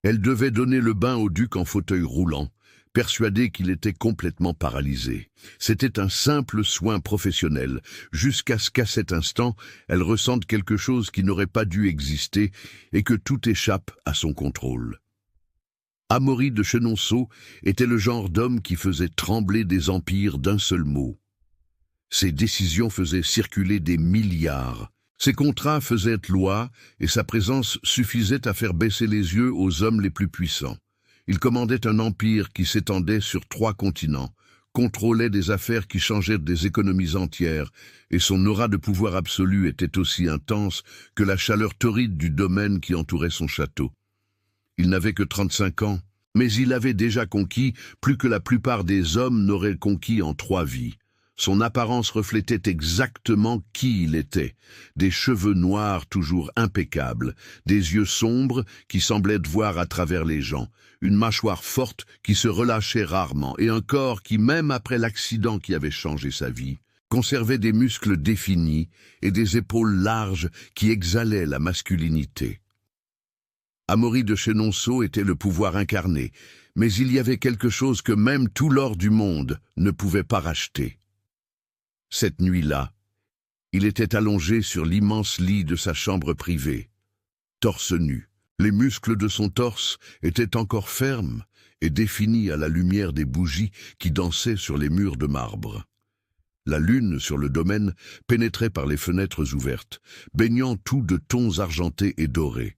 Elle devait donner le bain au duc en fauteuil roulant, persuadée qu'il était complètement paralysé. C'était un simple soin professionnel, jusqu'à ce qu'à cet instant, elle ressente quelque chose qui n'aurait pas dû exister et que tout échappe à son contrôle. Amaury de Chenonceau était le genre d'homme qui faisait trembler des empires d'un seul mot. Ses décisions faisaient circuler des milliards. Ses contrats faisaient loi et sa présence suffisait à faire baisser les yeux aux hommes les plus puissants. Il commandait un empire qui s'étendait sur 3 continents, contrôlait des affaires qui changeaient des économies entières, et son aura de pouvoir absolu était aussi intense que la chaleur torride du domaine qui entourait son château. Il n'avait que 35 ans, mais il avait déjà conquis plus que la plupart des hommes n'auraient conquis en 3 vies. Son apparence reflétait exactement qui il était. Des cheveux noirs toujours impeccables, des yeux sombres qui semblaient voir à travers les gens, une mâchoire forte qui se relâchait rarement et un corps qui, même après l'accident qui avait changé sa vie, conservait des muscles définis et des épaules larges qui exhalaient la masculinité. Amaury de Chenonceau était le pouvoir incarné, mais il y avait quelque chose que même tout l'or du monde ne pouvait pas racheter. Cette nuit-là, il était allongé sur l'immense lit de sa chambre privée, torse nu. Les muscles de son torse étaient encore fermes et définis à la lumière des bougies qui dansaient sur les murs de marbre. La lune sur le domaine pénétrait par les fenêtres ouvertes, baignant tout de tons argentés et dorés.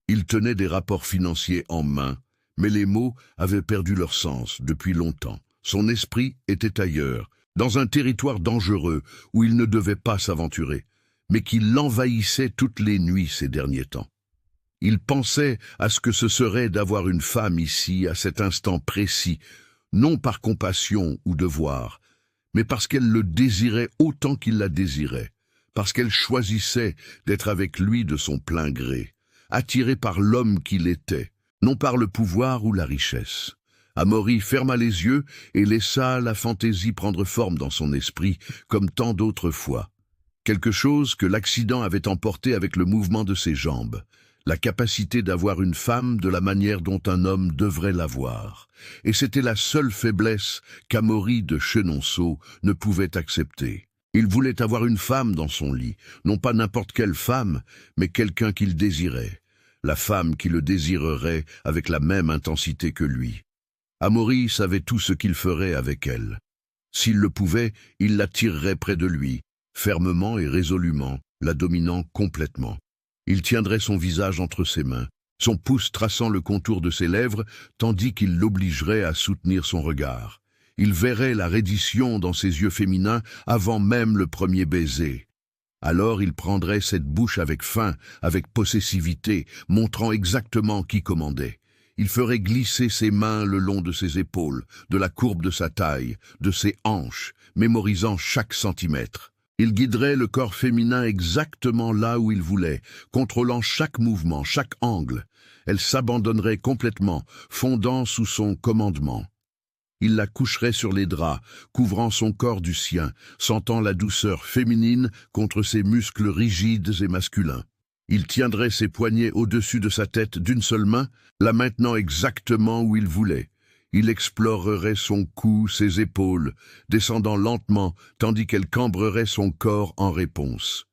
Il tenait des rapports financiers en main, mais les mots avaient perdu leur sens depuis longtemps. Son esprit était ailleurs, dans un territoire dangereux où il ne devait pas s'aventurer, mais qui l'envahissait toutes les nuits ces derniers temps. Il pensait à ce que ce serait d'avoir une femme ici, à cet instant précis, non par compassion ou devoir, mais parce qu'elle le désirait autant qu'il la désirait, parce qu'elle choisissait d'être avec lui de son plein gré, attirée par l'homme qu'il était, non par le pouvoir ou la richesse. Amaury ferma les yeux et laissa la fantaisie prendre forme dans son esprit, comme tant d'autres fois. Quelque chose que l'accident avait emporté avec le mouvement de ses jambes, la capacité d'avoir une femme de la manière dont un homme devrait l'avoir. Et c'était la seule faiblesse qu'Amaury de Chenonceau ne pouvait accepter. Il voulait avoir une femme dans son lit, non pas n'importe quelle femme, mais quelqu'un qu'il désirait, la femme qui le désirerait avec la même intensité que lui. Amaury savait tout ce qu'il ferait avec elle. S'il le pouvait, il la tirerait près de lui, fermement et résolument, la dominant complètement. Il tiendrait son visage entre ses mains, son pouce traçant le contour de ses lèvres, tandis qu'il l'obligerait à soutenir son regard. Il verrait la reddition dans ses yeux féminins avant même le premier baiser. Alors il prendrait cette bouche avec faim, avec possessivité, montrant exactement qui commandait. Il ferait glisser ses mains le long de ses épaules, de la courbe de sa taille, de ses hanches, mémorisant chaque centimètre. Il guiderait le corps féminin exactement là où il voulait, contrôlant chaque mouvement, chaque angle. Elle s'abandonnerait complètement, fondant sous son commandement. Il la coucherait sur les draps, couvrant son corps du sien, sentant la douceur féminine contre ses muscles rigides et masculins. Il tiendrait ses poignets au-dessus de sa tête d'une seule main, la maintenant exactement où il voulait. Il explorerait son cou, ses épaules, descendant lentement, tandis qu'elle cambrerait son corps en réponse.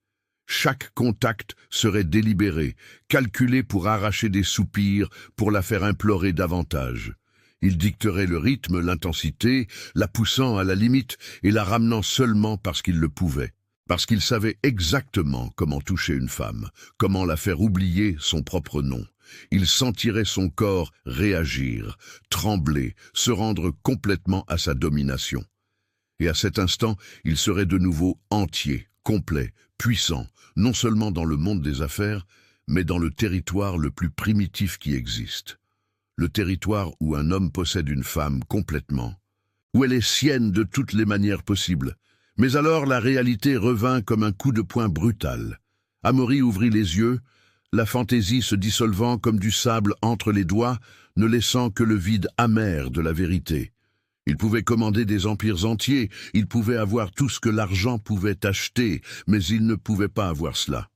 Chaque contact serait délibéré, calculé pour arracher des soupirs, pour la faire implorer davantage. Il dicterait le rythme, l'intensité, la poussant à la limite et la ramenant seulement parce qu'il le pouvait. Parce qu'il savait exactement comment toucher une femme, comment la faire oublier son propre nom. Il sentirait son corps réagir, trembler, se rendre complètement à sa domination. Et à cet instant, il serait de nouveau entier, complet, puissant, non seulement dans le monde des affaires, mais dans le territoire le plus primitif qui existe. Le territoire où un homme possède une femme complètement, où elle est sienne de toutes les manières possibles. Mais alors la réalité revint comme un coup de poing brutal. Amaury ouvrit les yeux, la fantaisie se dissolvant comme du sable entre les doigts, ne laissant que le vide amer de la vérité. Il pouvait commander des empires entiers, il pouvait avoir tout ce que l'argent pouvait acheter, mais il ne pouvait pas avoir cela.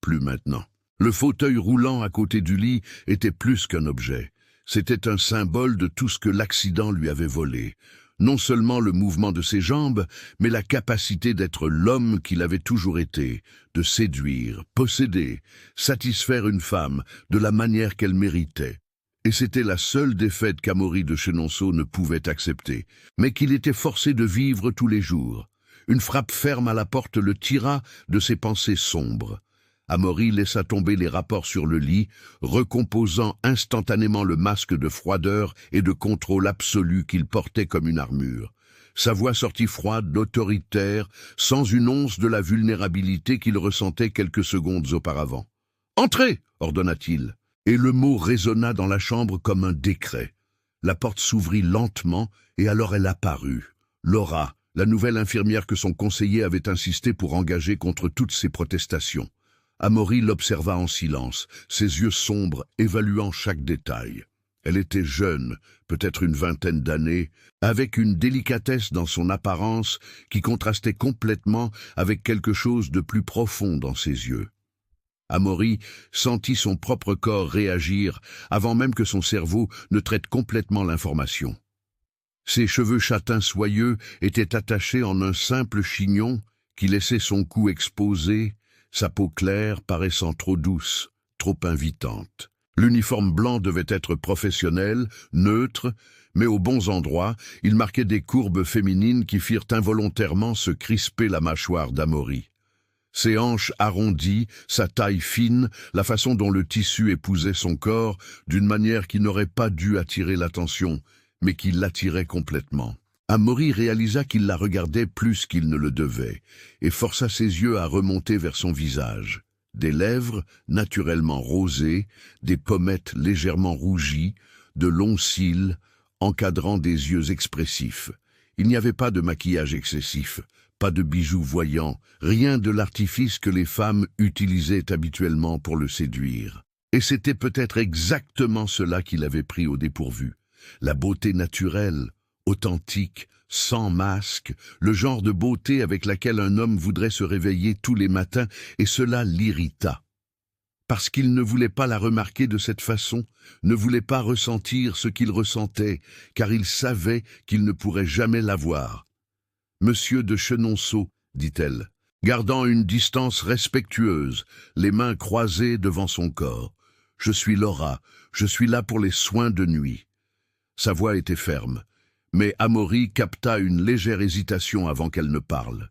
Plus maintenant. Le fauteuil roulant à côté du lit était plus qu'un objet. C'était un symbole de tout ce que l'accident lui avait volé. Non seulement le mouvement de ses jambes, mais la capacité d'être l'homme qu'il avait toujours été, de séduire, posséder, satisfaire une femme de la manière qu'elle méritait. Et c'était la seule défaite qu'Amaury de Chenonceau ne pouvait accepter, mais qu'il était forcé de vivre tous les jours. Une frappe ferme à la porte le tira de ses pensées sombres. Amaury laissa tomber les rapports sur le lit, recomposant instantanément le masque de froideur et de contrôle absolu qu'il portait comme une armure. Sa voix sortit froide, autoritaire, sans une once de la vulnérabilité qu'il ressentait quelques secondes auparavant. « Entrez !» ordonna-t-il, et le mot résonna dans la chambre comme un décret. La porte s'ouvrit lentement, et alors elle apparut. Laura, la nouvelle infirmière que son conseiller avait insisté pour engager contre toutes ses protestations. Amaury l'observa en silence, ses yeux sombres évaluant chaque détail. Elle était jeune, peut-être une vingtaine d'années, avec une délicatesse dans son apparence qui contrastait complètement avec quelque chose de plus profond dans ses yeux. Amaury sentit son propre corps réagir avant même que son cerveau ne traite complètement l'information. Ses cheveux châtains soyeux étaient attachés en un simple chignon qui laissait son cou exposé, sa peau claire paraissant trop douce, trop invitante. L'uniforme blanc devait être professionnel, neutre, mais aux bons endroits, il marquait des courbes féminines qui firent involontairement se crisper la mâchoire d'Amaury. Ses hanches arrondies, sa taille fine, la façon dont le tissu épousait son corps, d'une manière qui n'aurait pas dû attirer l'attention, mais qui l'attirait complètement. Amaury réalisa qu'il la regardait plus qu'il ne le devait, et força ses yeux à remonter vers son visage. Des lèvres naturellement rosées, des pommettes légèrement rougies, de longs cils, encadrant des yeux expressifs. Il n'y avait pas de maquillage excessif, pas de bijoux voyants, rien de l'artifice que les femmes utilisaient habituellement pour le séduire. Et c'était peut-être exactement cela qui l'avait pris au dépourvu. La beauté naturelle, authentique, sans masque, le genre de beauté avec laquelle un homme voudrait se réveiller tous les matins, et cela l'irrita. Parce qu'il ne voulait pas la remarquer de cette façon, ne voulait pas ressentir ce qu'il ressentait, car il savait qu'il ne pourrait jamais la voir. « Monsieur de Chenonceau, dit-elle, gardant une distance respectueuse, les mains croisées devant son corps. Je suis Laura, je suis là pour les soins de nuit. » Sa voix était ferme, mais Amaury capta une légère hésitation avant qu'elle ne parle.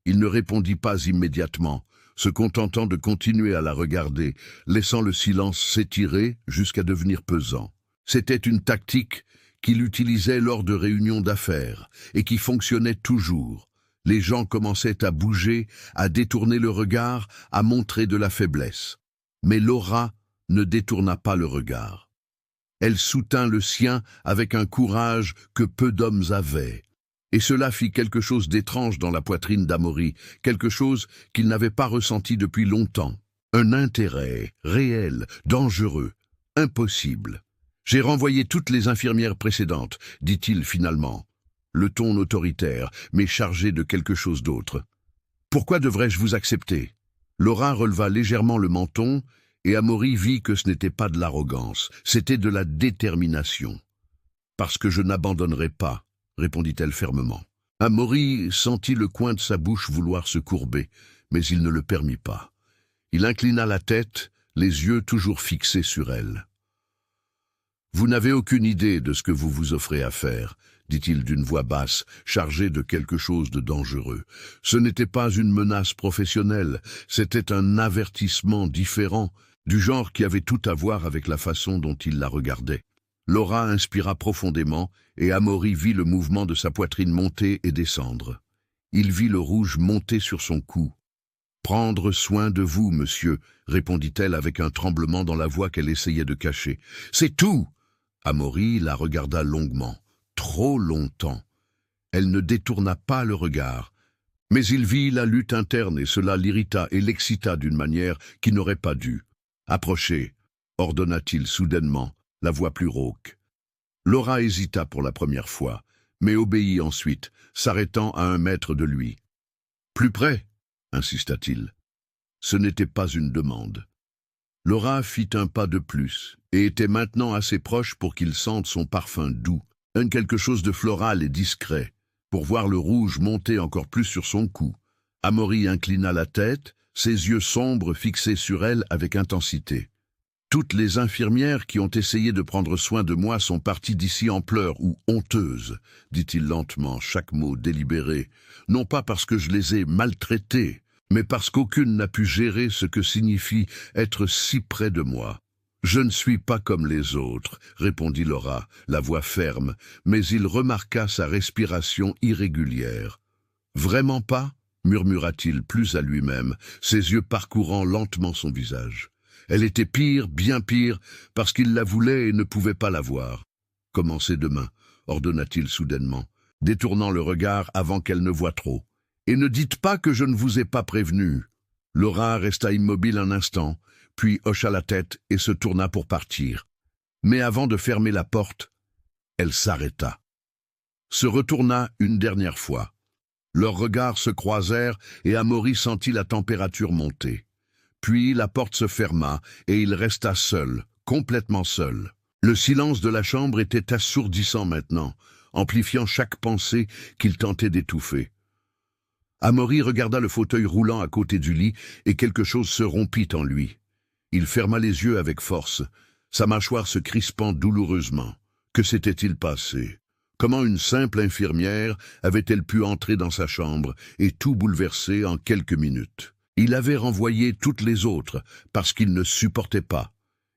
Il ne répondit pas immédiatement, se contentant de continuer à la regarder, laissant le silence s'étirer jusqu'à devenir pesant. C'était une tactique qu'il utilisait lors de réunions d'affaires et qui fonctionnait toujours. Les gens commençaient à bouger, à détourner le regard, à montrer de la faiblesse. Mais Laura ne détourna pas le regard. Elle soutint le sien avec un courage que peu d'hommes avaient. Et cela fit quelque chose d'étrange dans la poitrine d'Amaury, quelque chose qu'il n'avait pas ressenti depuis longtemps. Un intérêt, réel, dangereux, impossible. « J'ai renvoyé toutes les infirmières précédentes, dit-il finalement, le ton autoritaire, mais chargé de quelque chose d'autre. Pourquoi devrais-je vous accepter ?» Laura releva légèrement le menton, et Amaury vit que ce n'était pas de l'arrogance, c'était de la détermination. « Parce que je n'abandonnerai pas, » répondit-elle fermement. Amaury sentit le coin de sa bouche vouloir se courber, mais il ne le permit pas. Il inclina la tête, les yeux toujours fixés sur elle. « Vous n'avez aucune idée de ce que vous vous offrez à faire, » dit-il d'une voix basse, chargée de quelque chose de dangereux. Ce n'était pas une menace professionnelle, c'était un avertissement différent, du genre qui avait tout à voir avec la façon dont il la regardait. Laura inspira profondément, et Amaury vit le mouvement de sa poitrine monter et descendre. Il vit le rouge monter sur son cou. « Prendre soin de vous, monsieur, » répondit-elle avec un tremblement dans la voix qu'elle essayait de cacher. « C'est tout !» Amaury la regarda longuement, trop longtemps. Elle ne détourna pas le regard. Mais il vit la lutte interne et cela l'irrita et l'excita d'une manière qui n'aurait pas dû. « Approchez !» ordonna-t-il soudainement, la voix plus rauque. Laura hésita pour la première fois, mais obéit ensuite, s'arrêtant à 1 mètre de lui. « Plus près !» insista-t-il. Ce n'était pas une demande. Laura fit un pas de plus, et était maintenant assez proche pour qu'il sente son parfum doux, quelque chose de floral et discret, pour voir le rouge monter encore plus sur son cou. Amaury inclina la tête, ses yeux sombres fixés sur elle avec intensité. Toutes les infirmières qui ont essayé de prendre soin de moi sont parties d'ici en pleurs ou honteuses, dit-il lentement, chaque mot délibéré, non pas parce que je les ai maltraitées, mais parce qu'aucune n'a pu gérer ce que signifie être si près de moi. Je ne suis pas comme les autres, répondit Laura, la voix ferme, mais il remarqua sa respiration irrégulière. Vraiment pas? Murmura-t-il plus à lui-même, ses yeux parcourant lentement son visage. Elle était pire, bien pire, parce qu'il la voulait et ne pouvait pas la voir. « Commencez demain, ordonna-t-il soudainement, détournant le regard avant qu'elle ne voie trop. Et ne dites pas que je ne vous ai pas prévenu. Laura resta immobile un instant, puis hocha la tête et se tourna pour partir. Mais avant de fermer la porte, elle s'arrêta. Se retourna une dernière fois. Leurs regards se croisèrent et Amaury sentit la température monter. Puis la porte se ferma et il resta seul, complètement seul. Le silence de la chambre était assourdissant maintenant, amplifiant chaque pensée qu'il tentait d'étouffer. Amaury regarda le fauteuil roulant à côté du lit et quelque chose se rompit en lui. Il ferma les yeux avec force, sa mâchoire se crispant douloureusement. Que s'était-il passé? Comment une simple infirmière avait-elle pu entrer dans sa chambre et tout bouleverser en quelques minutes? Il avait renvoyé toutes les autres parce qu'il ne supportait pas.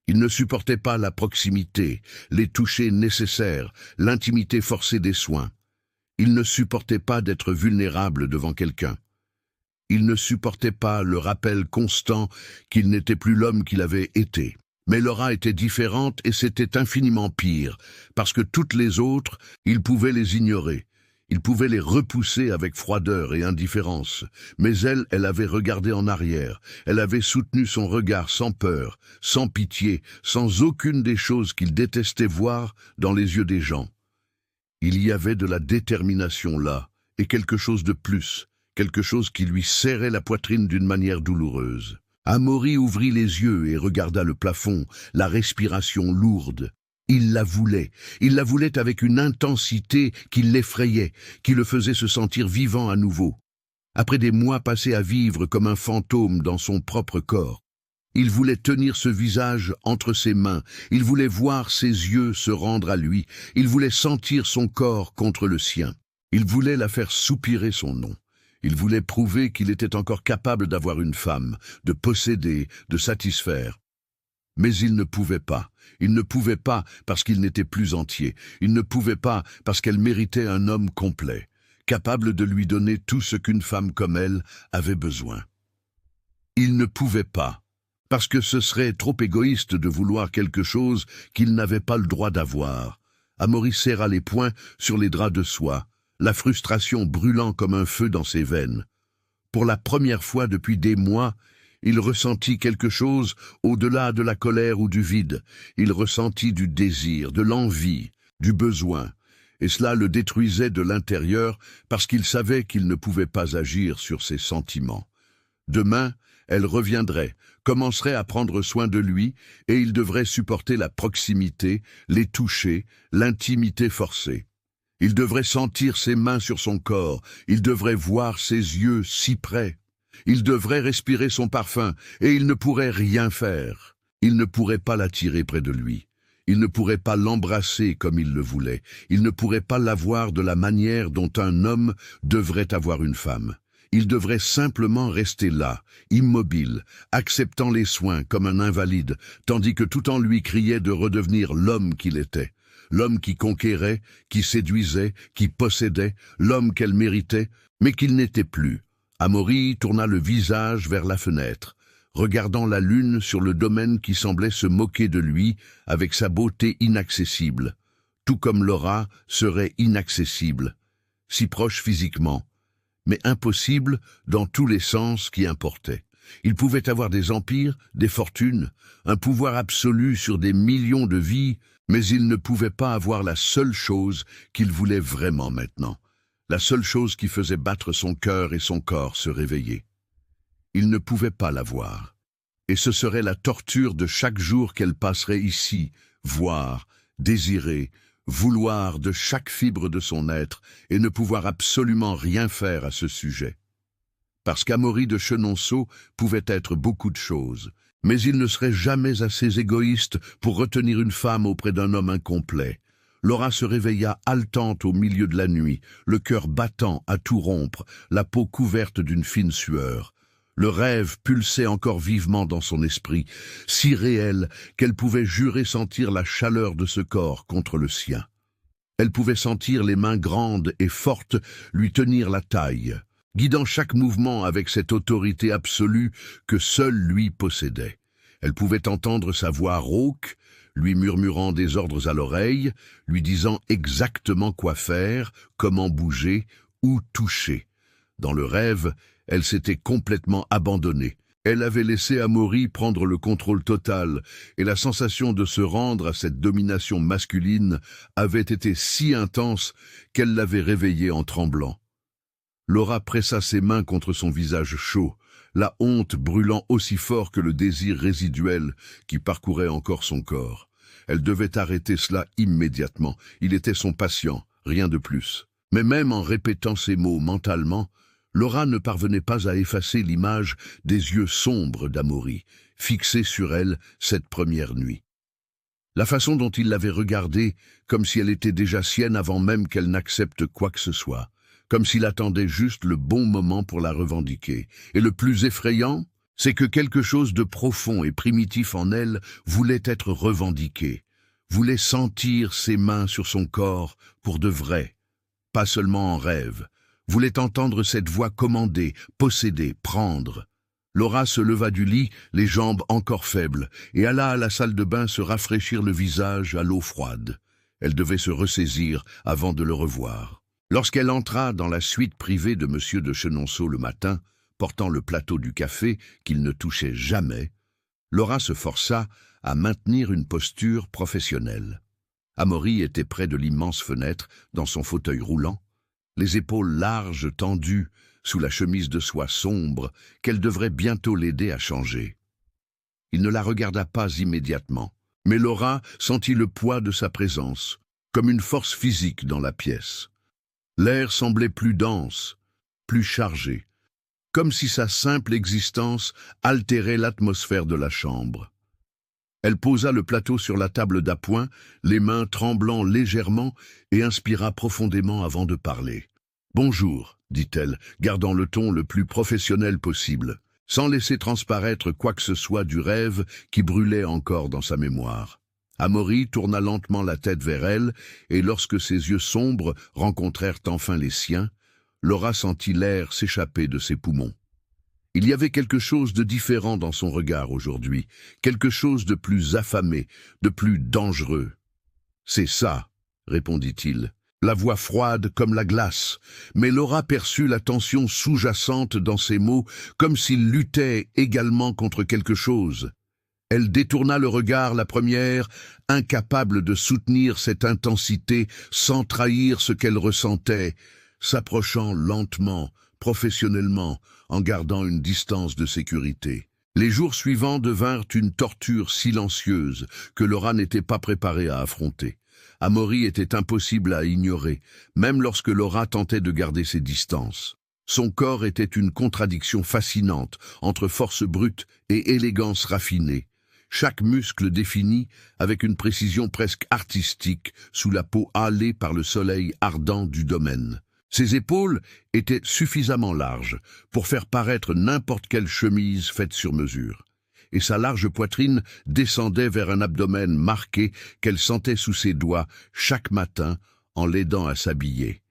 Il ne supportait pas la proximité, les touchés nécessaires, l'intimité forcée des soins. Il ne supportait pas d'être vulnérable devant quelqu'un. Il ne supportait pas le rappel constant qu'il n'était plus l'homme qu'il avait été. Mais Laura était différente et c'était infiniment pire, parce que toutes les autres, il pouvait les ignorer. Il pouvait les repousser avec froideur et indifférence, mais elle avait regardé en arrière, elle avait soutenu son regard sans peur, sans pitié, sans aucune des choses qu'il détestait voir dans les yeux des gens. Il y avait de la détermination là, et quelque chose de plus, quelque chose qui lui serrait la poitrine d'une manière douloureuse. Amaury ouvrit les yeux et regarda le plafond, la respiration lourde. Il la voulait avec une intensité qui l'effrayait, qui le faisait se sentir vivant à nouveau. Après des mois passés à vivre comme un fantôme dans son propre corps, il voulait tenir ce visage entre ses mains, il voulait voir ses yeux se rendre à lui, il voulait sentir son corps contre le sien. Il voulait la faire soupirer son nom. Il voulait prouver qu'il était encore capable d'avoir une femme, de posséder, de satisfaire. Mais il ne pouvait pas. Il ne pouvait pas parce qu'il n'était plus entier. Il ne pouvait pas parce qu'elle méritait un homme complet, capable de lui donner tout ce qu'une femme comme elle avait besoin. Il ne pouvait pas, parce que ce serait trop égoïste de vouloir quelque chose qu'il n'avait pas le droit d'avoir. Amaury serra les poings sur les draps de soie, la frustration brûlant comme un feu dans ses veines. Pour la première fois depuis des mois, il ressentit quelque chose au-delà de la colère ou du vide. Il ressentit du désir, de l'envie, du besoin. Et cela le détruisait de l'intérieur parce qu'il savait qu'il ne pouvait pas agir sur ses sentiments. Demain, elle reviendrait, commencerait à prendre soin de lui et il devrait supporter la proximité, les toucher, l'intimité forcée. Il devrait sentir ses mains sur son corps, il devrait voir ses yeux si près. Il devrait respirer son parfum, et il ne pourrait rien faire. Il ne pourrait pas l'attirer près de lui. Il ne pourrait pas l'embrasser comme il le voulait. Il ne pourrait pas l'avoir de la manière dont un homme devrait avoir une femme. Il devrait simplement rester là, immobile, acceptant les soins comme un invalide, tandis que tout en lui criait de redevenir l'homme qu'il était. L'homme qui conquérait, qui séduisait, qui possédait, l'homme qu'elle méritait, mais qu'il n'était plus. Amaury tourna le visage vers la fenêtre, regardant la lune sur le domaine qui semblait se moquer de lui avec sa beauté inaccessible, tout comme Laura serait inaccessible, si proche physiquement, mais impossible dans tous les sens qui importaient. Il pouvait avoir des empires, des fortunes, un pouvoir absolu sur des millions de vies, mais il ne pouvait pas avoir la seule chose qu'il voulait vraiment maintenant. La seule chose qui faisait battre son cœur et son corps se réveiller. Il ne pouvait pas la voir. et ce serait la torture de chaque jour qu'elle passerait ici, voir, désirer, vouloir de chaque fibre de son être et ne pouvoir absolument rien faire à ce sujet. Parce qu'Amaury de Chenonceau pouvait être beaucoup de choses, mais il ne serait jamais assez égoïste pour retenir une femme auprès d'un homme incomplet. Laura se réveilla haletante au milieu de la nuit, le cœur battant à tout rompre, la peau couverte d'une fine sueur. Le rêve pulsait encore vivement dans son esprit, si réel qu'elle pouvait jurer sentir la chaleur de ce corps contre le sien. Elle pouvait sentir les mains grandes et fortes lui tenir la taille, guidant chaque mouvement avec cette autorité absolue que seul lui possédait. Elle pouvait entendre sa voix rauque, lui murmurant des ordres à l'oreille, lui disant exactement quoi faire, comment bouger, où toucher. Dans le rêve, elle s'était complètement abandonnée. Elle avait laissé Amaury prendre le contrôle total, et la sensation de se rendre à cette domination masculine avait été si intense qu'elle l'avait réveillée en tremblant. Laura pressa ses mains contre son visage chaud, la honte brûlant aussi fort que le désir résiduel qui parcourait encore son corps. Elle devait arrêter cela immédiatement. Il était son patient, rien de plus. Mais même en répétant ces mots mentalement, Laura ne parvenait pas à effacer l'image des yeux sombres d'Amaury, fixés sur elle cette première nuit. La façon dont il l'avait regardée, comme si elle était déjà sienne avant même qu'elle n'accepte quoi que ce soit, comme s'il attendait juste le bon moment pour la revendiquer. Et le plus effrayant, c'est que quelque chose de profond et primitif en elle voulait être revendiqué, voulait sentir ses mains sur son corps pour de vrai, pas seulement en rêve, voulait entendre cette voix commander, posséder, prendre. Laura se leva du lit, les jambes encore faibles, et alla à la salle de bain se rafraîchir le visage à l'eau froide. Elle devait se ressaisir avant de le revoir. Lorsqu'elle entra dans la suite privée de M. de Chenonceau le matin, portant le plateau du café qu'il ne touchait jamais, Laura se força à maintenir une posture professionnelle. Amaury était près de l'immense fenêtre, dans son fauteuil roulant, les épaules larges tendues sous la chemise de soie sombre qu'elle devrait bientôt l'aider à changer. Il ne la regarda pas immédiatement, mais Laura sentit le poids de sa présence, comme une force physique dans la pièce. L'air semblait plus dense, plus chargé, comme si sa simple existence altérait l'atmosphère de la chambre. Elle posa le plateau sur la table d'appoint, les mains tremblant légèrement, et inspira profondément avant de parler. « Bonjour », dit-elle, gardant le ton le plus professionnel possible, sans laisser transparaître quoi que ce soit du rêve qui brûlait encore dans sa mémoire. Amaury tourna lentement la tête vers elle, et lorsque ses yeux sombres rencontrèrent enfin les siens, Laura sentit l'air s'échapper de ses poumons. Il y avait quelque chose de différent dans son regard aujourd'hui, quelque chose de plus affamé, de plus dangereux. « C'est ça », répondit-il, la voix froide comme la glace, mais Laura perçut la tension sous-jacente dans ses mots, comme s'il luttait également contre quelque chose. Elle détourna le regard la première, incapable de soutenir cette intensité sans trahir ce qu'elle ressentait, s'approchant lentement, professionnellement, en gardant une distance de sécurité. Les jours suivants devinrent une torture silencieuse que Laura n'était pas préparée à affronter. Amaury était impossible à ignorer, même lorsque Laura tentait de garder ses distances. Son corps était une contradiction fascinante entre force brute et élégance raffinée. Chaque muscle défini avec une précision presque artistique sous la peau hâlée par le soleil ardent du domaine. Ses épaules étaient suffisamment larges pour faire paraître n'importe quelle chemise faite sur mesure, et sa large poitrine descendait vers un abdomen marqué qu'elle sentait sous ses doigts chaque matin en l'aidant à s'habiller.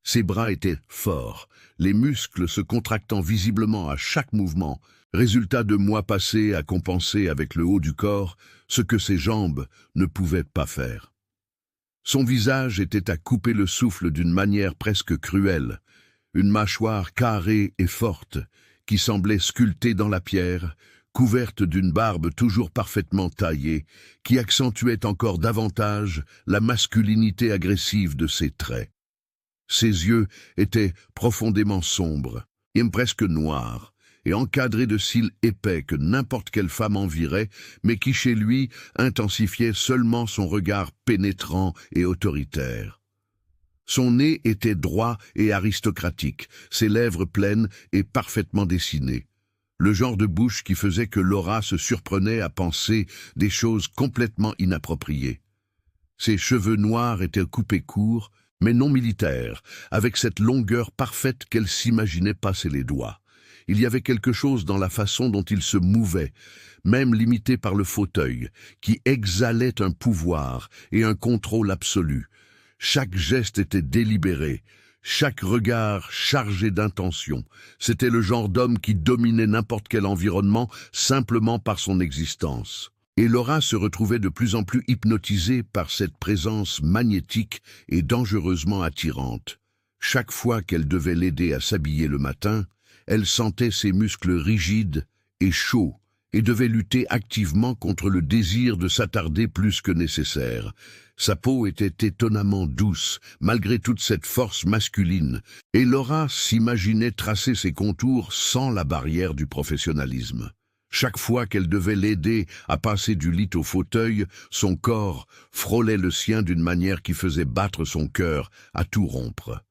Ses bras étaient forts, les muscles se contractant visiblement à chaque mouvement, résultat de mois passés à compenser avec le haut du corps ce que ses jambes ne pouvaient pas faire. Son visage était à couper le souffle d'une manière presque cruelle, une mâchoire carrée et forte qui semblait sculptée dans la pierre, couverte d'une barbe toujours parfaitement taillée, qui accentuait encore davantage la masculinité agressive de ses traits. Ses yeux étaient profondément sombres, et presque noirs, et encadré de cils épais que n'importe quelle femme envierait, mais qui chez lui intensifiait seulement son regard pénétrant et autoritaire. Son nez était droit et aristocratique, ses lèvres pleines et parfaitement dessinées. Le genre de bouche qui faisait que Laura se surprenait à penser des choses complètement inappropriées. Ses cheveux noirs étaient coupés courts, mais non militaires, avec cette longueur parfaite qu'elle s'imaginait passer les doigts. Il y avait quelque chose dans la façon dont il se mouvait, même limité par le fauteuil, qui exhalait un pouvoir et un contrôle absolu. Chaque geste était délibéré, chaque regard chargé d'intention. C'était le genre d'homme qui dominait n'importe quel environnement simplement par son existence. Et Laura se retrouvait de plus en plus hypnotisée par cette présence magnétique et dangereusement attirante. Chaque fois qu'elle devait l'aider à s'habiller le matin, elle sentait ses muscles rigides et chauds et devait lutter activement contre le désir de s'attarder plus que nécessaire. Sa peau était étonnamment douce, malgré toute cette force masculine, et Laura s'imaginait tracer ses contours sans la barrière du professionnalisme. Chaque fois qu'elle devait l'aider à passer du lit au fauteuil, son corps frôlait le sien d'une manière qui faisait battre son cœur à tout rompre.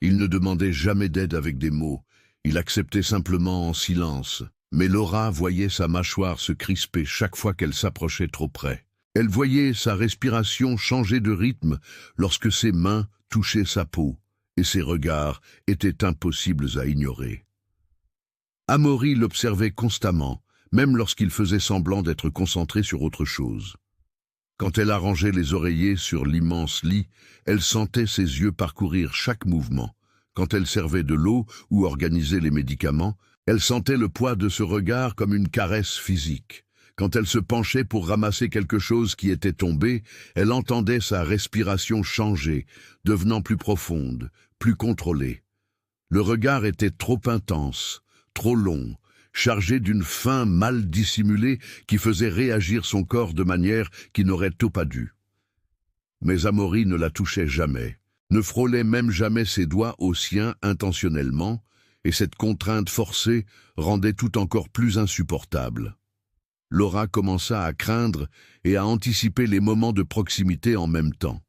Il ne demandait jamais d'aide avec des mots, il acceptait simplement en silence. Mais Laura voyait sa mâchoire se crisper chaque fois qu'elle s'approchait trop près. Elle voyait sa respiration changer de rythme lorsque ses mains touchaient sa peau, et ses regards étaient impossibles à ignorer. Amaury l'observait constamment, même lorsqu'il faisait semblant d'être concentré sur autre chose. Quand elle arrangeait les oreillers sur l'immense lit, elle sentait ses yeux parcourir chaque mouvement. Quand elle servait de l'eau ou organisait les médicaments, elle sentait le poids de ce regard comme une caresse physique. Quand elle se penchait pour ramasser quelque chose qui était tombé, elle entendait sa respiration changer, devenant plus profonde, plus contrôlée. Le regard était trop intense, trop long, chargé d'une faim mal dissimulée qui faisait réagir son corps de manière qui n'aurait pas dû. Mais Amaury ne la touchait jamais, ne frôlait même jamais ses doigts aux siens intentionnellement, et cette contrainte forcée rendait tout encore plus insupportable. Laura commença à craindre et à anticiper les moments de proximité en même temps.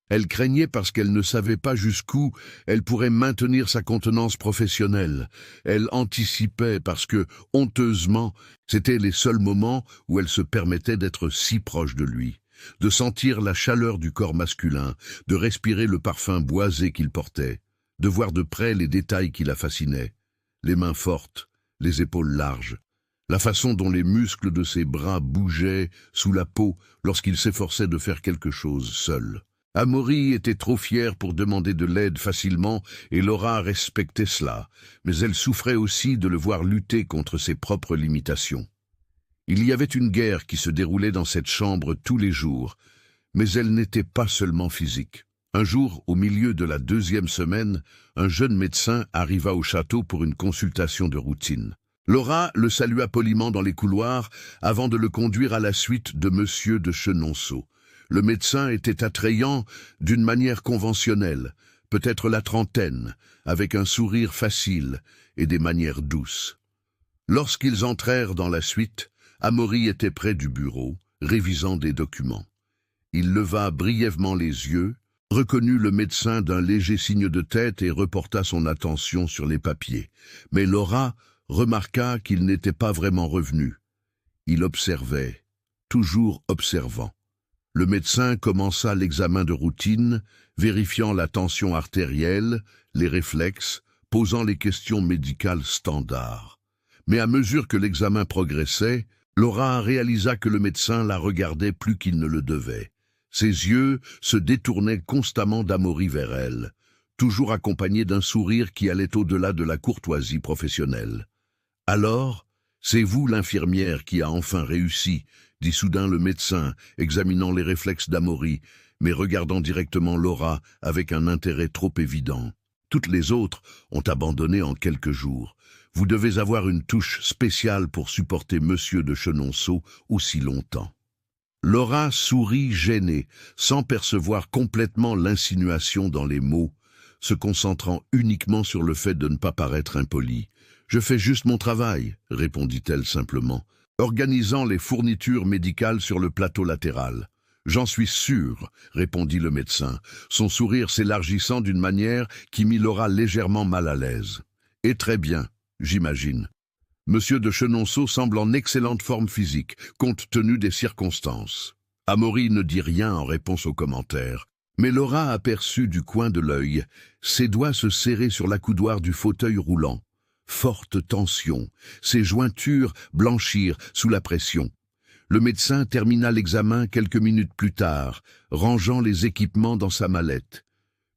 Elle craignait parce qu'elle ne savait pas jusqu'où elle pourrait maintenir sa contenance professionnelle. Elle anticipait parce que, honteusement, c'étaient les seuls moments où elle se permettait d'être si proche de lui, de sentir la chaleur du corps masculin, de respirer le parfum boisé qu'il portait, de voir de près les détails qui la fascinaient, les mains fortes, les épaules larges, la façon dont les muscles de ses bras bougeaient sous la peau lorsqu'il s'efforçait de faire quelque chose seul. Amaury était trop fière pour demander de l'aide facilement et Laura respectait cela, mais elle souffrait aussi de le voir lutter contre ses propres limitations. Il y avait une guerre qui se déroulait dans cette chambre tous les jours, mais elle n'était pas seulement physique. Un jour, au milieu de la 2e semaine, un jeune médecin arriva au château pour une consultation de routine. Laura le salua poliment dans les couloirs avant de le conduire à la suite de Monsieur de Chenonceau. Le médecin était attrayant d'une manière conventionnelle, peut-être la trentaine, avec un sourire facile et des manières douces. Lorsqu'ils entrèrent dans la suite, Amaury était près du bureau, révisant des documents. Il leva brièvement les yeux, reconnut le médecin d'un léger signe de tête et reporta son attention sur les papiers. Mais Laura remarqua qu'il n'était pas vraiment revenu. Il observait, toujours observant. Le médecin commença l'examen de routine, vérifiant la tension artérielle, les réflexes, posant les questions médicales standards. Mais à mesure que l'examen progressait, Laura réalisa que le médecin la regardait plus qu'il ne le devait. Ses yeux se détournaient constamment d'Amaury vers elle, toujours accompagnés d'un sourire qui allait au-delà de la courtoisie professionnelle. « Alors, c'est vous l'infirmière qui a enfin réussi », dit soudain le médecin, examinant les réflexes d'Amaury, mais regardant directement Laura avec un intérêt trop évident. « Toutes les autres ont abandonné en quelques jours. Vous devez avoir une touche spéciale pour supporter Monsieur de Chenonceau aussi longtemps. » Laura sourit gênée, sans percevoir complètement l'insinuation dans les mots, se concentrant uniquement sur le fait de ne pas paraître impolie. Je fais juste mon travail, répondit-elle simplement, organisant les fournitures médicales sur le plateau latéral. J'en suis sûr, répondit le médecin, son sourire s'élargissant d'une manière qui mit Laura légèrement mal à l'aise. Et très bien, j'imagine. Monsieur de Chenonceau semble en excellente forme physique, compte tenu des circonstances. Amaury ne dit rien en réponse aux commentaires, mais Laura aperçut du coin de l'œil ses doigts se serrer sur l'accoudoir du fauteuil roulant. Forte tension, ses jointures blanchirent sous la pression. Le médecin termina l'examen quelques minutes plus tard, rangeant les équipements dans sa mallette.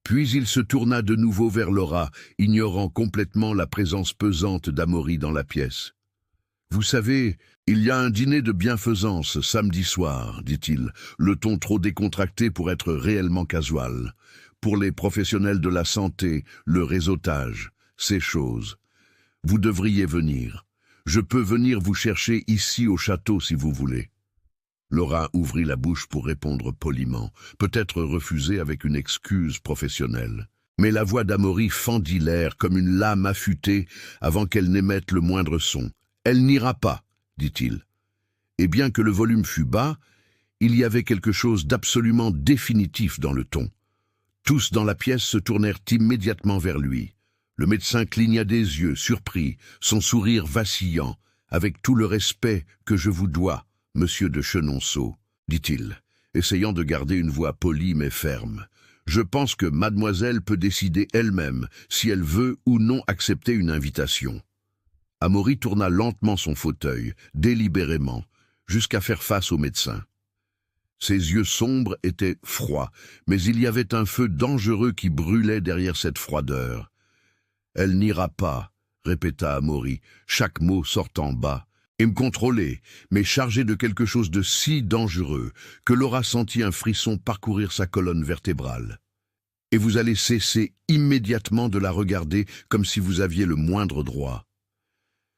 Puis il se tourna de nouveau vers Laura, ignorant complètement la présence pesante d'Amaury dans la pièce. « Vous savez, il y a un dîner de bienfaisance samedi soir, dit-il, le ton trop décontracté pour être réellement casual. Pour les professionnels de la santé, le réseautage, ces choses. Vous devriez venir. Je peux venir vous chercher ici au château si vous voulez. » Laura ouvrit la bouche pour répondre poliment, peut-être refusée avec une excuse professionnelle. Mais la voix d'Amaury fendit l'air comme une lame affûtée avant qu'elle n'émette le moindre son. « Elle n'ira pas, dit-il. » Et bien que le volume fût bas, il y avait quelque chose d'absolument définitif dans le ton. Tous dans la pièce se tournèrent immédiatement vers lui. Le médecin cligna des yeux, surpris, son sourire vacillant, avec tout le respect que je vous dois. « Monsieur de Chenonceau, dit-il, essayant de garder une voix polie mais ferme. Je pense que mademoiselle peut décider elle-même si elle veut ou non accepter une invitation. » Amaury tourna lentement son fauteuil, délibérément, jusqu'à faire face au médecin. Ses yeux sombres étaient froids, mais il y avait un feu dangereux qui brûlait derrière cette froideur. « Elle n'ira pas, » répéta Amaury, chaque mot sortant bas. Et me contrôler, mais chargé de quelque chose de si dangereux que Laura sentit un frisson parcourir sa colonne vertébrale. Et vous allez cesser immédiatement de la regarder comme si vous aviez le moindre droit.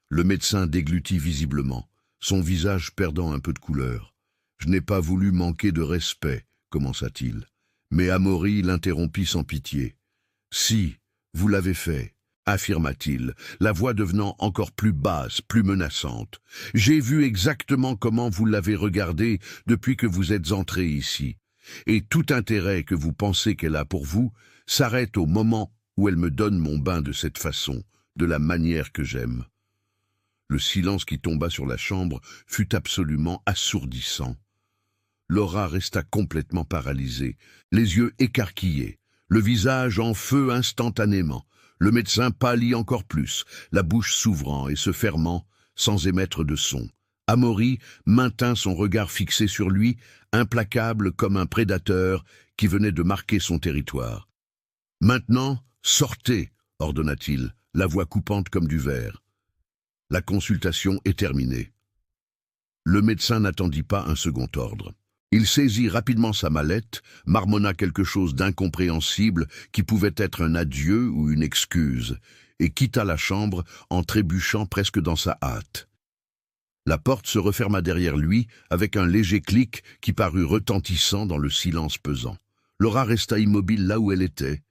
Le médecin déglutit visiblement, son visage perdant un peu de couleur. « Je n'ai pas voulu manquer de respect, » commença-t-il. Mais Amaury l'interrompit sans pitié. « Si, vous l'avez fait. » affirma-t-il, la voix devenant encore plus basse, plus menaçante. « J'ai vu exactement comment vous l'avez regardée depuis que vous êtes entré ici. Et tout intérêt que vous pensez qu'elle a pour vous s'arrête au moment où elle me donne mon bain de cette façon, de la manière que j'aime. » Le silence qui tomba sur la chambre fut absolument assourdissant. Laura resta complètement paralysée, les yeux écarquillés, le visage en feu instantanément. Le médecin pâlit encore plus, la bouche s'ouvrant et se fermant sans émettre de son. Amaury maintint son regard fixé sur lui, implacable comme un prédateur qui venait de marquer son territoire. « Maintenant, sortez !» ordonna-t-il, la voix coupante comme du verre. La consultation est terminée. Le médecin n'attendit pas un second ordre. Il saisit rapidement sa mallette, marmonna quelque chose d'incompréhensible qui pouvait être un adieu ou une excuse, et quitta la chambre en trébuchant presque dans sa hâte. La porte se referma derrière lui avec un léger clic qui parut retentissant dans le silence pesant. Laura resta immobile là où elle était,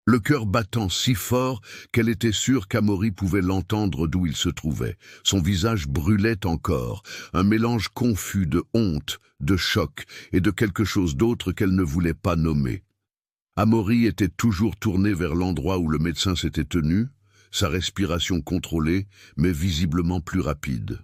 le cœur battant si fort qu'elle était sûre qu'Amaury pouvait l'entendre d'où il se trouvait. Son visage brûlait encore, un mélange confus de honte, de choc et de quelque chose d'autre qu'elle ne voulait pas nommer. Amaury était toujours tourné vers l'endroit où le médecin s'était tenu, sa respiration contrôlée, mais visiblement plus rapide.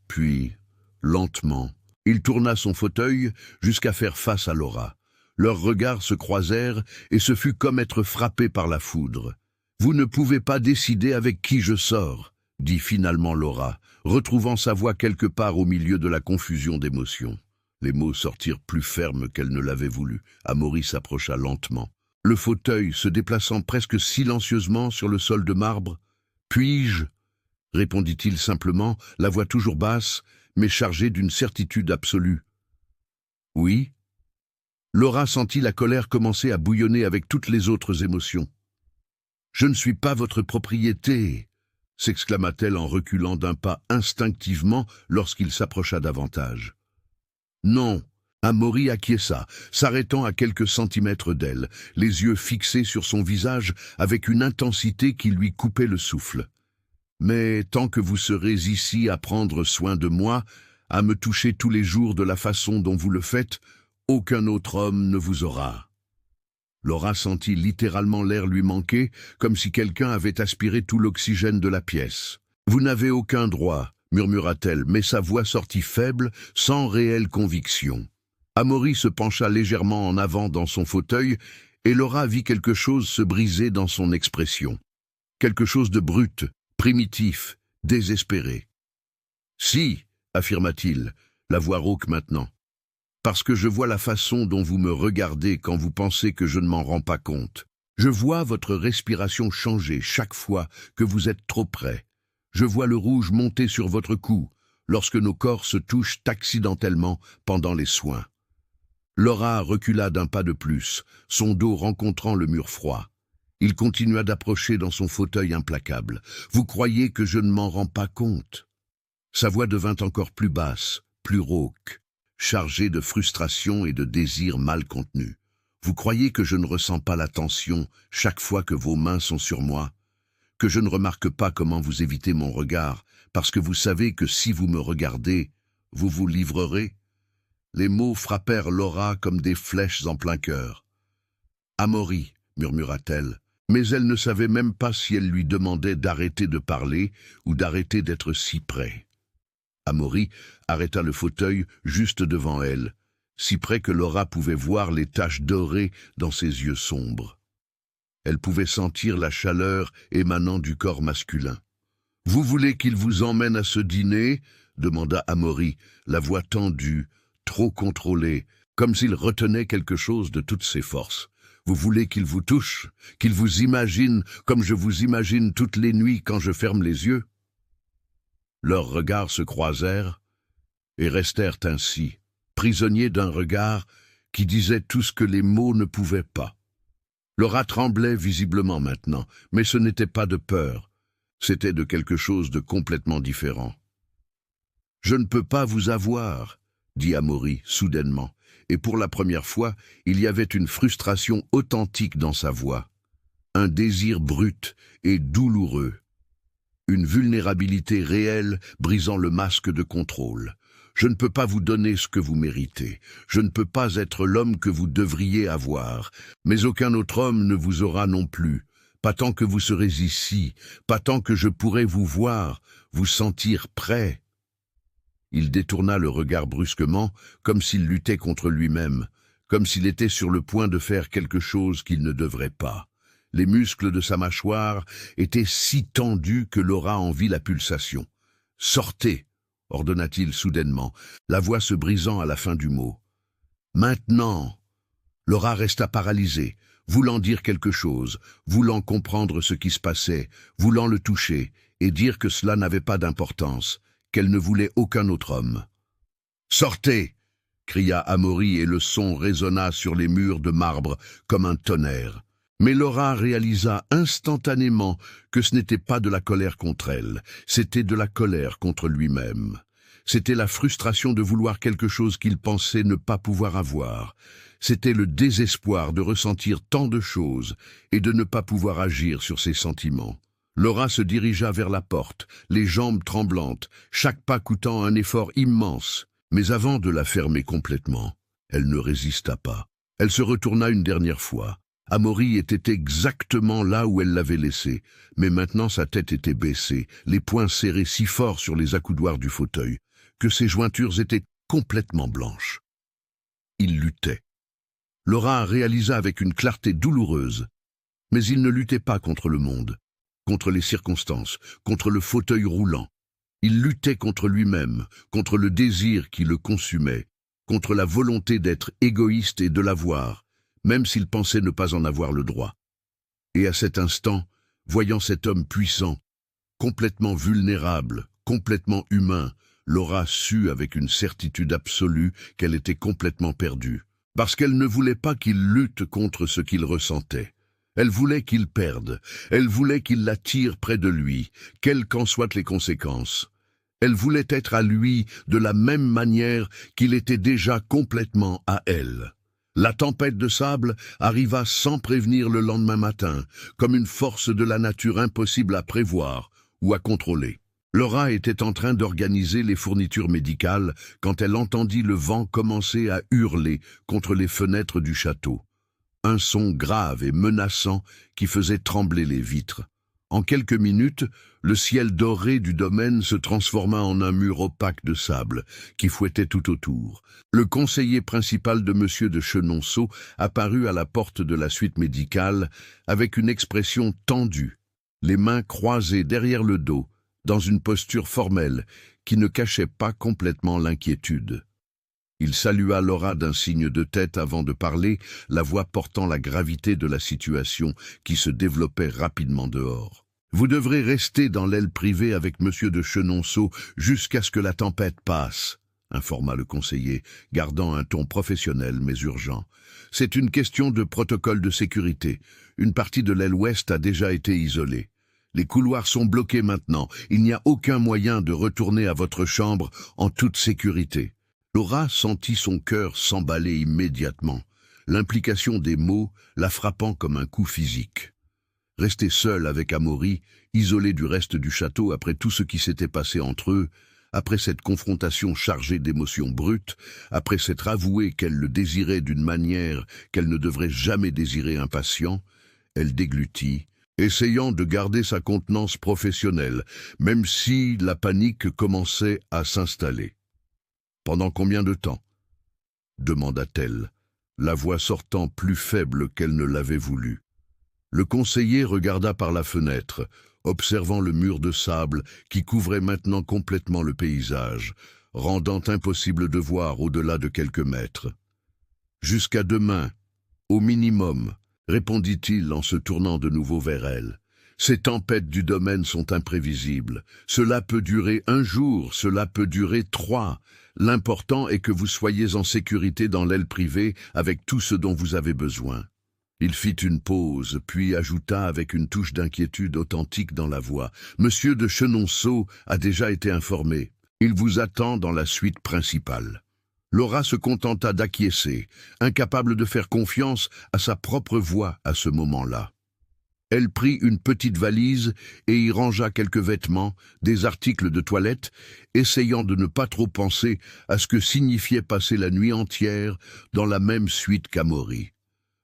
Puis, lentement, il tourna son fauteuil jusqu'à faire face à Laura. Leurs regards se croisèrent et ce fut comme être frappé par la foudre. « Vous ne pouvez pas décider avec qui je sors », dit finalement Laura, retrouvant sa voix quelque part au milieu de la confusion d'émotions. Les mots sortirent plus fermes qu'elle ne l'avait voulu. Amaury s'approcha lentement, le fauteuil se déplaçant presque silencieusement sur le sol de marbre. « Puis-je » répondit-il simplement, la voix toujours basse, mais chargée d'une certitude absolue. « Oui ?» Laura sentit la colère commencer à bouillonner avec toutes les autres émotions. « Je ne suis pas votre propriété !» s'exclama-t-elle en reculant d'un pas instinctivement lorsqu'il s'approcha davantage. « Non !» Amaury acquiesça, s'arrêtant à quelques centimètres d'elle, les yeux fixés sur son visage avec une intensité qui lui coupait le souffle. « Mais tant que vous serez ici à prendre soin de moi, à me toucher tous les jours de la façon dont vous le faites, aucun autre homme ne vous aura. » Laura sentit littéralement l'air lui manquer, comme si quelqu'un avait aspiré tout l'oxygène de la pièce. « Vous n'avez aucun droit, » murmura-t-elle, mais sa voix sortit faible, sans réelle conviction. Amaury se pencha légèrement en avant dans son fauteuil, et Laura vit quelque chose se briser dans son expression. Quelque chose de brut, primitif, désespéré. « Si, » affirma-t-il, la voix rauque maintenant. « Parce que je vois la façon dont vous me regardez quand vous pensez que je ne m'en rends pas compte. Je vois votre respiration changer chaque fois que vous êtes trop près. Je vois le rouge monter sur votre cou lorsque nos corps se touchent accidentellement pendant les soins. » Laura recula d'un pas de plus, son dos rencontrant le mur froid. Il continua d'approcher dans son fauteuil implacable. « Vous croyez que je ne m'en rends pas compte ?» Sa voix devint encore plus basse, plus rauque, chargée de frustration et de désirs mal contenus. « Vous croyez que je ne ressens pas la tension chaque fois que vos mains sont sur moi? Que je ne remarque pas comment vous évitez mon regard, parce que vous savez que si vous me regardez, vous vous livrerez ?» Les mots frappèrent Laura comme des flèches en plein cœur. « Amaury » murmura-t-elle, mais elle ne savait même pas si elle lui demandait d'arrêter de parler ou d'arrêter d'être si près. Amaury arrêta le fauteuil juste devant elle, si près que Laura pouvait voir les taches dorées dans ses yeux sombres. Elle pouvait sentir la chaleur émanant du corps masculin. « Vous voulez qu'il vous emmène à ce dîner ?» demanda Amaury, la voix tendue, trop contrôlée, comme s'il retenait quelque chose de toutes ses forces. « Vous voulez qu'il vous touche, qu'il vous imagine comme je vous imagine toutes les nuits quand je ferme les yeux ?» Leurs regards se croisèrent et restèrent ainsi, prisonniers d'un regard qui disait tout ce que les mots ne pouvaient pas. Laura tremblait visiblement maintenant, mais ce n'était pas de peur, c'était de quelque chose de complètement différent. « Je ne peux pas vous avoir », dit Amaury soudainement, et pour la première fois, il y avait une frustration authentique dans sa voix, un désir brut et douloureux. Une vulnérabilité réelle brisant le masque de contrôle. « Je ne peux pas vous donner ce que vous méritez. Je ne peux pas être l'homme que vous devriez avoir. Mais aucun autre homme ne vous aura non plus. Pas tant que vous serez ici, pas tant que je pourrai vous voir, vous sentir prêt. » Il détourna le regard brusquement, comme s'il luttait contre lui-même, comme s'il était sur le point de faire quelque chose qu'il ne devrait pas. Les muscles de sa mâchoire étaient si tendus que Laura en vit la pulsation. « Sortez !» ordonna-t-il soudainement, la voix se brisant à la fin du mot. « Maintenant !» Laura resta paralysée, voulant dire quelque chose, voulant comprendre ce qui se passait, voulant le toucher et dire que cela n'avait pas d'importance, qu'elle ne voulait aucun autre homme. « Sortez !» cria Amaury et le son résonna sur les murs de marbre comme un tonnerre. Mais Laura réalisa instantanément que ce n'était pas de la colère contre elle, c'était de la colère contre lui-même. C'était la frustration de vouloir quelque chose qu'il pensait ne pas pouvoir avoir. C'était le désespoir de ressentir tant de choses et de ne pas pouvoir agir sur ses sentiments. Laura se dirigea vers la porte, les jambes tremblantes, chaque pas coûtant un effort immense. Mais avant de la fermer complètement, elle ne résista pas. Elle se retourna une dernière fois. Amaury était exactement là où elle l'avait laissé, mais maintenant sa tête était baissée, les poings serrés si fort sur les accoudoirs du fauteuil, que ses jointures étaient complètement blanches. Il luttait. Laura réalisa avec une clarté douloureuse, mais il ne luttait pas contre le monde, contre les circonstances, contre le fauteuil roulant. Il luttait contre lui-même, contre le désir qui le consumait, contre la volonté d'être égoïste et de l'avoir, même s'il pensait ne pas en avoir le droit. Et à cet instant, voyant cet homme puissant, complètement vulnérable, complètement humain, Laura sut avec une certitude absolue qu'elle était complètement perdue, parce qu'elle ne voulait pas qu'il lutte contre ce qu'il ressentait. Elle voulait qu'il perde, elle voulait qu'il la tire près de lui, quelles qu'en soient les conséquences. Elle voulait être à lui de la même manière qu'il était déjà complètement à elle. La tempête de sable arriva sans prévenir le lendemain matin, comme une force de la nature impossible à prévoir, ou à contrôler. Laura était en train d'organiser les fournitures médicales quand elle entendit le vent commencer à hurler contre les fenêtres du château. Un son grave et menaçant qui faisait trembler les vitres. En quelques minutes, le ciel doré du domaine se transforma en un mur opaque de sable qui fouettait tout autour. Le conseiller principal de M. de Chenonceau apparut à la porte de la suite médicale avec une expression tendue, les mains croisées derrière le dos, dans une posture formelle qui ne cachait pas complètement l'inquiétude. Il salua Laura d'un signe de tête avant de parler, la voix portant la gravité de la situation qui se développait rapidement dehors. « Vous devrez rester dans l'aile privée avec M. de Chenonceau jusqu'à ce que la tempête passe, » informa le conseiller, gardant un ton professionnel mais urgent. « C'est une question de protocole de sécurité. Une partie de l'aile ouest a déjà été isolée. Les couloirs sont bloqués maintenant. Il n'y a aucun moyen de retourner à votre chambre en toute sécurité. » Laura sentit son cœur s'emballer immédiatement, l'implication des mots la frappant comme un coup physique. Restée seule avec Amaury, isolée du reste du château après tout ce qui s'était passé entre eux, après cette confrontation chargée d'émotions brutes, après s'être avouée qu'elle le désirait d'une manière qu'elle ne devrait jamais désirer un patient, elle déglutit, essayant de garder sa contenance professionnelle, même si la panique commençait à s'installer. « Pendant combien de temps ?» demanda-t-elle, la voix sortant plus faible qu'elle ne l'avait voulu. Le conseiller regarda par la fenêtre, observant le mur de sable qui couvrait maintenant complètement le paysage, rendant impossible de voir au-delà de quelques mètres. « Jusqu'à demain, au minimum, » répondit-il en se tournant de nouveau vers elle. « Ces tempêtes du domaine sont imprévisibles. Cela peut durer 1 jour, cela peut durer 3. L'important est que vous soyez en sécurité dans l'aile privée avec tout ce dont vous avez besoin. » Il fit une pause, puis ajouta avec une touche d'inquiétude authentique dans la voix. « Monsieur de Chenonceau a déjà été informé. Il vous attend dans la suite principale. » Laura se contenta d'acquiescer, incapable de faire confiance à sa propre voix à ce moment-là. Elle prit une petite valise et y rangea quelques vêtements, des articles de toilette, essayant de ne pas trop penser à ce que signifiait passer la nuit entière dans la même suite qu'Amaury.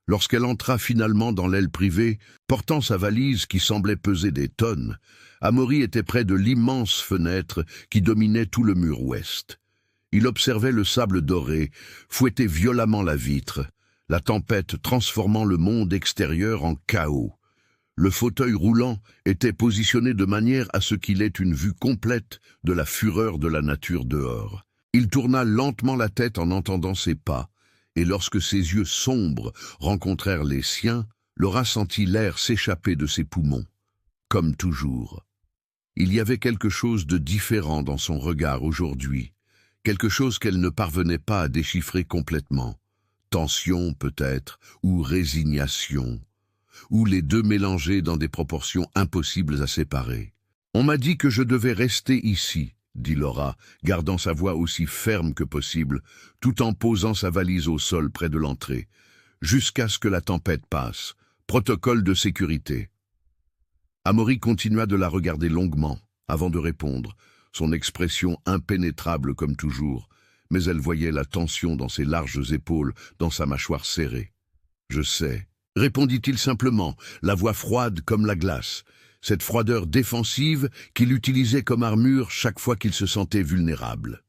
Lorsqu'elle entra finalement dans l'aile privée, portant sa valise qui semblait peser des tonnes, Amaury était près de l'immense fenêtre qui dominait tout le mur ouest. Il observait le sable doré, fouetter violemment la vitre, la tempête transformant le monde extérieur en chaos. Le fauteuil roulant était positionné de manière à ce qu'il ait une vue complète de la fureur de la nature dehors. Il tourna lentement la tête en entendant ses pas, et lorsque ses yeux sombres rencontrèrent les siens, Laura sentit l'air s'échapper de ses poumons. Comme toujours. Il y avait quelque chose de différent dans son regard aujourd'hui, quelque chose qu'elle ne parvenait pas à déchiffrer complètement. Tension peut-être, ou résignation, ou les deux mélangés dans des proportions impossibles à séparer. « On m'a dit que je devais rester ici, » dit Laura, gardant sa voix aussi ferme que possible, tout en posant sa valise au sol près de l'entrée, « jusqu'à ce que la tempête passe. Protocole de sécurité. » Amaury continua de la regarder longuement, avant de répondre, son expression impénétrable comme toujours, mais elle voyait la tension dans ses larges épaules, dans sa mâchoire serrée. « Je sais. » répondit-il simplement, la voix froide comme la glace, cette froideur défensive qu'il utilisait comme armure chaque fois qu'il se sentait vulnérable.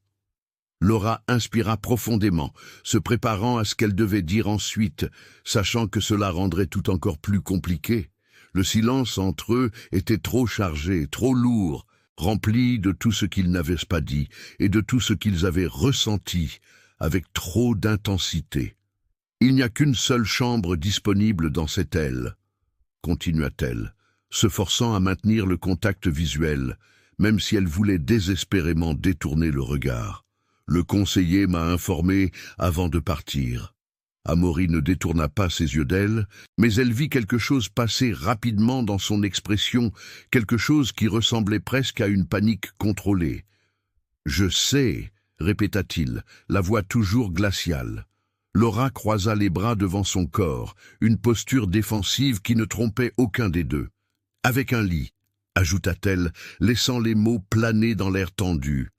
Laura inspira profondément, se préparant à ce qu'elle devait dire ensuite, sachant que cela rendrait tout encore plus compliqué. Le silence entre eux était trop chargé, trop lourd, rempli de tout ce qu'ils n'avaient pas dit et de tout ce qu'ils avaient ressenti avec trop d'intensité. « Il n'y a qu'une seule chambre disponible dans cette aile, » continua-t-elle, se forçant à maintenir le contact visuel, même si elle voulait désespérément détourner le regard. « Le conseiller m'a informé avant de partir. » Amaury ne détourna pas ses yeux d'elle, mais elle vit quelque chose passer rapidement dans son expression, quelque chose qui ressemblait presque à une panique contrôlée. « Je sais », répéta-t-il, la voix toujours glaciale. Laura croisa les bras devant son corps, une posture défensive qui ne trompait aucun des deux. « Avec un lit, » ajouta-t-elle, laissant les mots planer dans l'air tendu.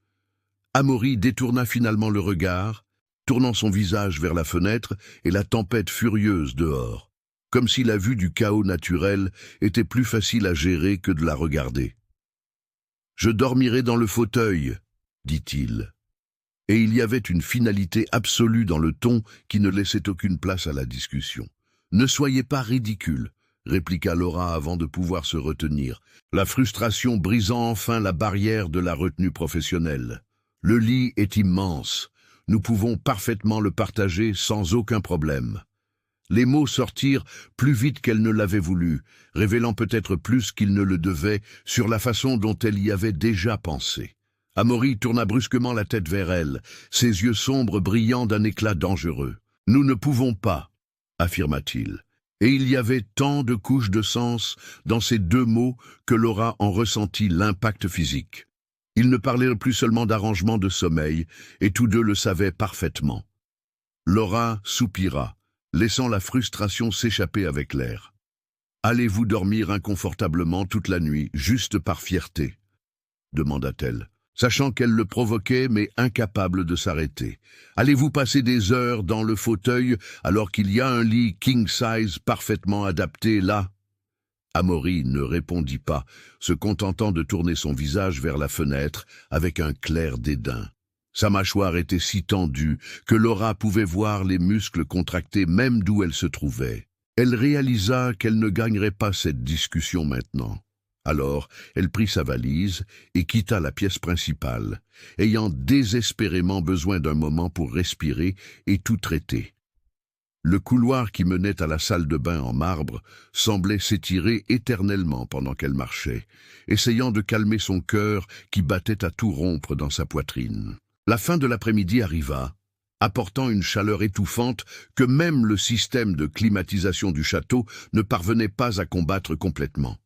Amaury détourna finalement le regard, tournant son visage vers la fenêtre et la tempête furieuse dehors, comme si la vue du chaos naturel était plus facile à gérer que de la regarder. « Je dormirai dans le fauteuil, » dit-il. Et il y avait une finalité absolue dans le ton qui ne laissait aucune place à la discussion. « Ne soyez pas ridicule, » répliqua Laura avant de pouvoir se retenir, la frustration brisant enfin la barrière de la retenue professionnelle. « Le lit est immense. Nous pouvons parfaitement le partager sans aucun problème. » Les mots sortirent plus vite qu'elle ne l'avait voulu, révélant peut-être plus qu'il ne le devait sur la façon dont elle y avait déjà pensé. Amaury tourna brusquement la tête vers elle, ses yeux sombres brillant d'un éclat dangereux. « Nous ne pouvons pas, » affirma-t-il. Et il y avait tant de couches de sens dans ces deux mots que Laura en ressentit l'impact physique. Ils ne parlaient plus seulement d'arrangement de sommeil, et tous deux le savaient parfaitement. Laura soupira, laissant la frustration s'échapper avec l'air. « Allez-vous dormir inconfortablement toute la nuit, juste par fierté ?» demanda-t-elle, sachant qu'elle le provoquait mais incapable de s'arrêter. « Allez-vous passer des heures dans le fauteuil alors qu'il y a un lit king-size parfaitement adapté là ?» Amaury ne répondit pas, se contentant de tourner son visage vers la fenêtre avec un clair dédain. Sa mâchoire était si tendue que Laura pouvait voir les muscles contractés même d'où elle se trouvait. Elle réalisa qu'elle ne gagnerait pas cette discussion maintenant. Alors, elle prit sa valise et quitta la pièce principale, ayant désespérément besoin d'un moment pour respirer et tout traiter. Le couloir qui menait à la salle de bain en marbre semblait s'étirer éternellement pendant qu'elle marchait, essayant de calmer son cœur qui battait à tout rompre dans sa poitrine. La fin de l'après-midi arriva, apportant une chaleur étouffante que même le système de climatisation du château ne parvenait pas à combattre complètement.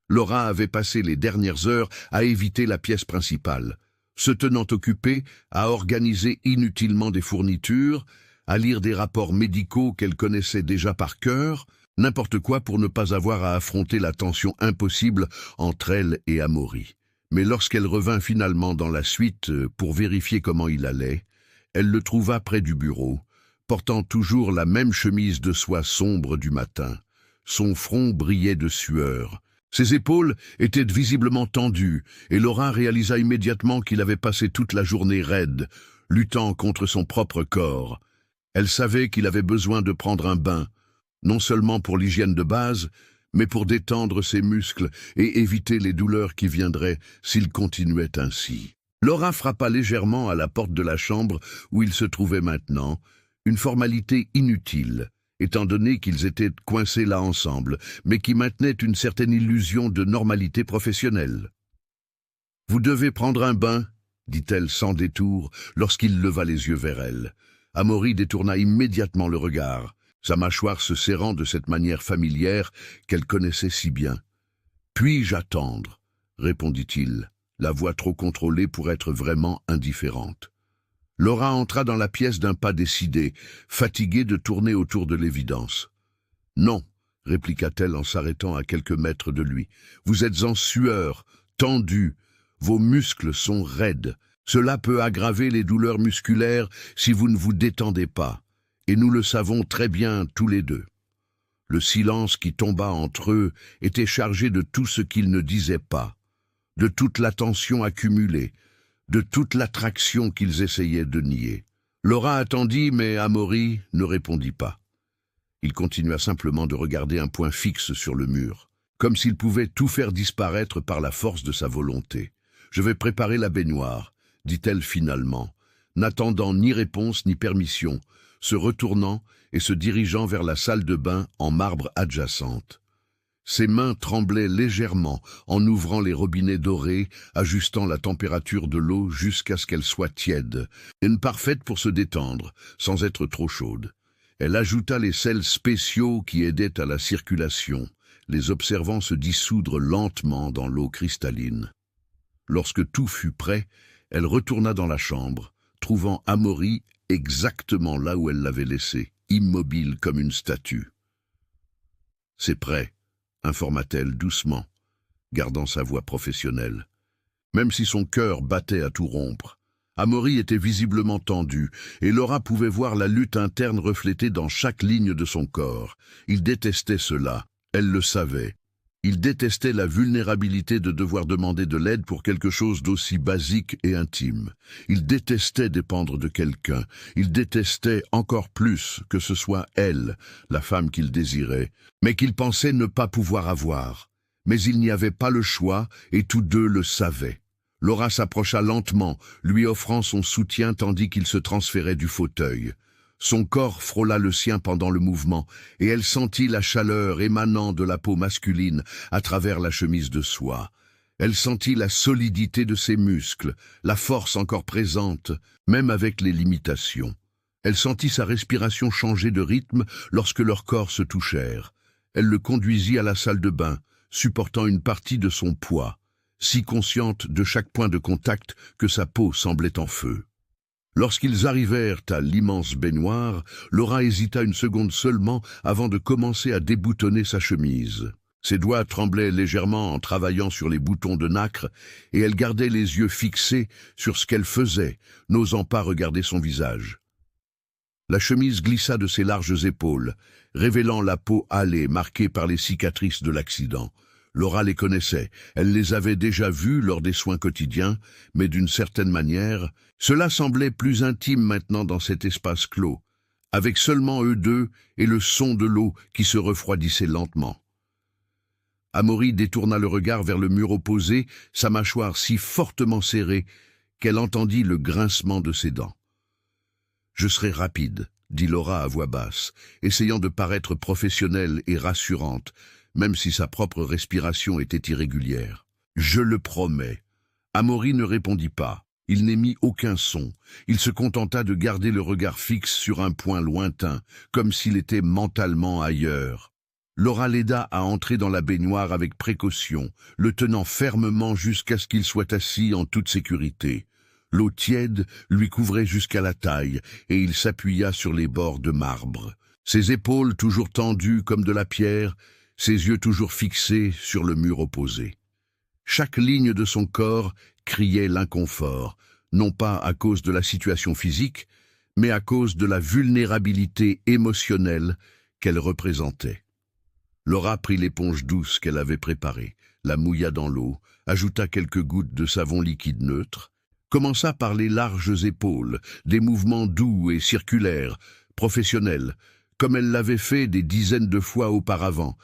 Laura avait passé les dernières heures à éviter la pièce principale, se tenant occupée à organiser inutilement des fournitures, à lire des rapports médicaux qu'elle connaissait déjà par cœur, n'importe quoi pour ne pas avoir à affronter la tension impossible entre elle et Amaury. Mais lorsqu'elle revint finalement dans la suite pour vérifier comment il allait, elle le trouva près du bureau, portant toujours la même chemise de soie sombre du matin. Son front brillait de sueur. Ses épaules étaient visiblement tendues, et Laura réalisa immédiatement qu'il avait passé toute la journée raide, luttant contre son propre corps. Elle savait qu'il avait besoin de prendre un bain, non seulement pour l'hygiène de base, mais pour détendre ses muscles et éviter les douleurs qui viendraient s'il continuait ainsi. Laura frappa légèrement à la porte de la chambre où il se trouvait maintenant, une formalité inutile, étant donné qu'ils étaient coincés là ensemble, mais qui maintenait une certaine illusion de normalité professionnelle. « Vous devez prendre un bain », dit-elle sans détour lorsqu'il leva les yeux vers elle. Amaury détourna immédiatement le regard, sa mâchoire se serrant de cette manière familière qu'elle connaissait si bien. « Puis-je attendre ?» répondit-il, la voix trop contrôlée pour être vraiment indifférente. Laura entra dans la pièce d'un pas décidé, fatiguée de tourner autour de l'évidence. « Non », répliqua-t-elle en s'arrêtant à quelques mètres de lui. « Vous êtes en sueur, tendu, vos muscles sont raides. Cela peut aggraver les douleurs musculaires si vous ne vous détendez pas, et nous le savons très bien tous les deux. » Le silence qui tomba entre eux était chargé de tout ce qu'ils ne disaient pas, de toute la tension accumulée, de toute l'attraction qu'ils essayaient de nier. Laura attendit, mais Amaury ne répondit pas. Il continua simplement de regarder un point fixe sur le mur, comme s'il pouvait tout faire disparaître par la force de sa volonté. « Je vais préparer la baignoire », dit-elle finalement, n'attendant ni réponse ni permission, se retournant et se dirigeant vers la salle de bain en marbre adjacente. Ses mains tremblaient légèrement en ouvrant les robinets dorés, ajustant la température de l'eau jusqu'à ce qu'elle soit tiède, une parfaite pour se détendre, sans être trop chaude. Elle ajouta les sels spéciaux qui aidaient à la circulation, les observant se dissoudre lentement dans l'eau cristalline. Lorsque tout fut prêt, elle retourna dans la chambre, trouvant Amaury exactement là où elle l'avait laissé, immobile comme une statue. « C'est prêt », informa-t-elle doucement, gardant sa voix professionnelle. Même si son cœur battait à tout rompre, Amaury était visiblement tendu, et Laura pouvait voir la lutte interne reflétée dans chaque ligne de son corps. Il détestait cela, elle le savait. Il détestait la vulnérabilité de devoir demander de l'aide pour quelque chose d'aussi basique et intime. Il détestait dépendre de quelqu'un. Il détestait encore plus que ce soit elle, la femme qu'il désirait, mais qu'il pensait ne pas pouvoir avoir. Mais il n'y avait pas le choix, et tous deux le savaient. Laura s'approcha lentement, lui offrant son soutien tandis qu'il se transférait du fauteuil. Son corps frôla le sien pendant le mouvement, et elle sentit la chaleur émanant de la peau masculine à travers la chemise de soie. Elle sentit la solidité de ses muscles, la force encore présente, même avec les limitations. Elle sentit sa respiration changer de rythme lorsque leurs corps se touchèrent. Elle le conduisit à la salle de bain, supportant une partie de son poids, si consciente de chaque point de contact que sa peau semblait en feu. Lorsqu'ils arrivèrent à l'immense baignoire, Laura hésita une seconde seulement avant de commencer à déboutonner sa chemise. Ses doigts tremblaient légèrement en travaillant sur les boutons de nacre, et elle gardait les yeux fixés sur ce qu'elle faisait, n'osant pas regarder son visage. La chemise glissa de ses larges épaules, révélant la peau hâlée marquée par les cicatrices de l'accident. Laura les connaissait, elle les avait déjà vus lors des soins quotidiens, mais d'une certaine manière, cela semblait plus intime maintenant dans cet espace clos, avec seulement eux deux et le son de l'eau qui se refroidissait lentement. Amaury détourna le regard vers le mur opposé, sa mâchoire si fortement serrée qu'elle entendit le grincement de ses dents. « Je serai rapide », dit Laura à voix basse, essayant de paraître professionnelle et rassurante, même si sa propre respiration était irrégulière. « Je le promets. » Amaury ne répondit pas. Il n'émit aucun son. Il se contenta de garder le regard fixe sur un point lointain, comme s'il était mentalement ailleurs. Laura l'aida à entrer dans la baignoire avec précaution, le tenant fermement jusqu'à ce qu'il soit assis en toute sécurité. L'eau tiède lui couvrait jusqu'à la taille, et il s'appuya sur les bords de marbre. Ses épaules toujours tendues comme de la pierre, ses yeux toujours fixés sur le mur opposé. Chaque ligne de son corps criait l'inconfort, non pas à cause de la situation physique, mais à cause de la vulnérabilité émotionnelle qu'elle représentait. Laura prit l'éponge douce qu'elle avait préparée, la mouilla dans l'eau, ajouta quelques gouttes de savon liquide neutre, commença par les larges épaules, des mouvements doux et circulaires, professionnels, comme elle l'avait fait des dizaines de fois auparavant,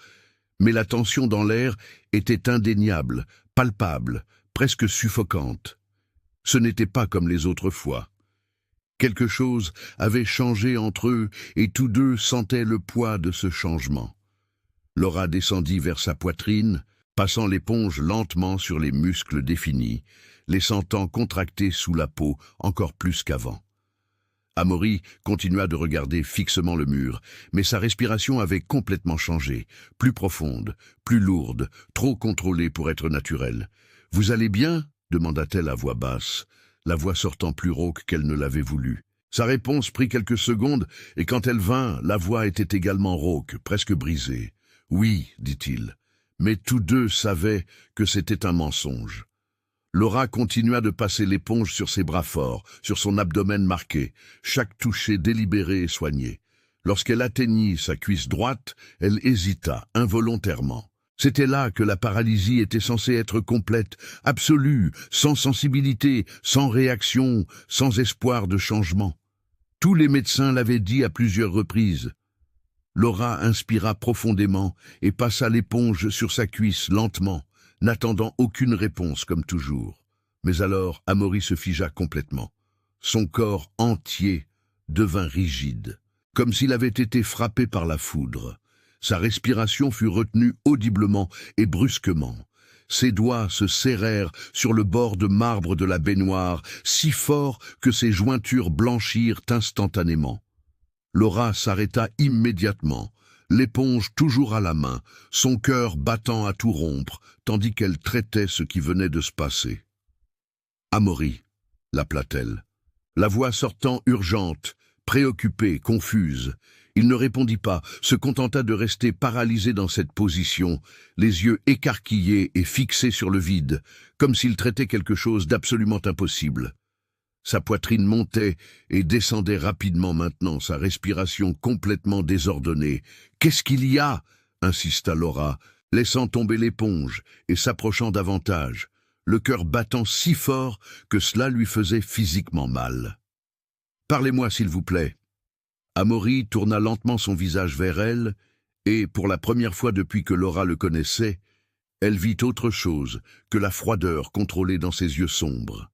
mais la tension dans l'air était indéniable, palpable, presque suffocante. Ce n'était pas comme les autres fois. Quelque chose avait changé entre eux et tous deux sentaient le poids de ce changement. Laura descendit vers sa poitrine, passant l'éponge lentement sur les muscles définis, les sentant contractés sous la peau encore plus qu'avant. Amaury continua de regarder fixement le mur, mais sa respiration avait complètement changé, plus profonde, plus lourde, trop contrôlée pour être naturelle. « Vous allez bien ?» demanda-t-elle à voix basse, la voix sortant plus rauque qu'elle ne l'avait voulu. Sa réponse prit quelques secondes, et quand elle vint, la voix était également rauque, presque brisée. « Oui, dit-il, mais tous deux savaient que c'était un mensonge. » Laura continua de passer l'éponge sur ses bras forts, sur son abdomen marqué, chaque toucher délibéré et soigné. Lorsqu'elle atteignit sa cuisse droite, elle hésita involontairement. C'était là que la paralysie était censée être complète, absolue, sans sensibilité, sans réaction, sans espoir de changement. Tous les médecins l'avaient dit à plusieurs reprises. Laura inspira profondément et passa l'éponge sur sa cuisse lentement, n'attendant aucune réponse comme toujours. Mais alors Amaury se figea complètement. Son corps entier devint rigide, comme s'il avait été frappé par la foudre. Sa respiration fut retenue audiblement et brusquement. Ses doigts se serrèrent sur le bord de marbre de la baignoire, si fort que ses jointures blanchirent instantanément. Laura s'arrêta immédiatement, l'éponge toujours à la main, son cœur battant à tout rompre, tandis qu'elle traitait ce qui venait de se passer. « Amaury » l'appela-t-elle, la voix sortant urgente, préoccupée, confuse. Il ne répondit pas, se contenta de rester paralysé dans cette position, les yeux écarquillés et fixés sur le vide, comme s'il traitait quelque chose d'absolument impossible. Sa poitrine montait et descendait rapidement maintenant, sa respiration complètement désordonnée. « Qu'est-ce qu'il y a ?» insista Laura, laissant tomber l'éponge et s'approchant davantage, le cœur battant si fort que cela lui faisait physiquement mal. « Parlez-moi, s'il vous plaît. » Amaury tourna lentement son visage vers elle, et, pour la première fois depuis que Laura le connaissait, elle vit autre chose que la froideur contrôlée dans ses yeux sombres.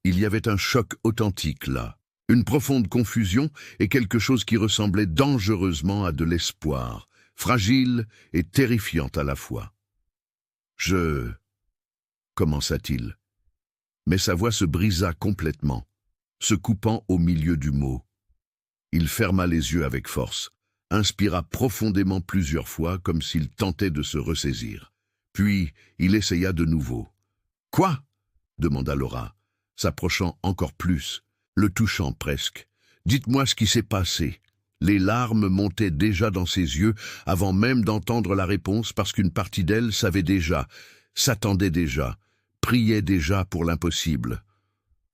Il y avait un choc authentique là, une profonde confusion et quelque chose qui ressemblait dangereusement à de l'espoir, fragile et terrifiant à la fois. « commença-t-il. Mais sa voix se brisa complètement, se coupant au milieu du mot. Il ferma les yeux avec force, inspira profondément plusieurs fois comme s'il tentait de se ressaisir. Puis il essaya de nouveau. « Quoi ?» demanda Laura, s'approchant encore plus, le touchant presque. « Dites-moi ce qui s'est passé. » Les larmes montaient déjà dans ses yeux avant même d'entendre la réponse parce qu'une partie d'elle savait déjà, s'attendait déjà, priait déjà pour l'impossible.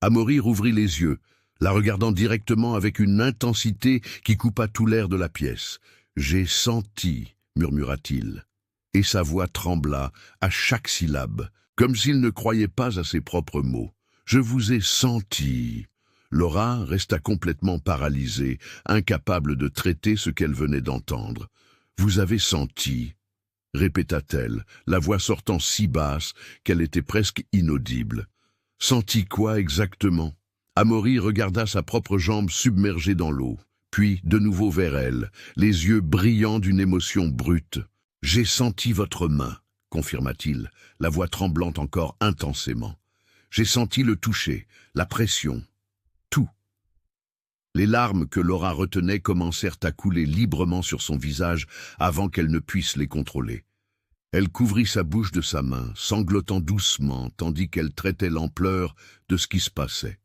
Amaury rouvrit les yeux, la regardant directement avec une intensité qui coupa tout l'air de la pièce. « J'ai senti » murmura-t-il, et sa voix trembla à chaque syllabe, comme s'il ne croyait pas à ses propres mots. « Je vous ai senti » Laura resta complètement paralysée, incapable de traiter ce qu'elle venait d'entendre. « Vous avez senti » répéta-t-elle, la voix sortant si basse qu'elle était presque inaudible. « Senti quoi exactement ?» Amaury regarda sa propre jambe submergée dans l'eau, puis de nouveau vers elle, les yeux brillants d'une émotion brute. « J'ai senti votre main » confirma-t-il, la voix tremblant encore intensément. « J'ai senti le toucher, la pression, tout. » Les larmes que Laura retenait commencèrent à couler librement sur son visage avant qu'elle ne puisse les contrôler. Elle couvrit sa bouche de sa main, sanglotant doucement, tandis qu'elle traitait l'ampleur de ce qui se passait.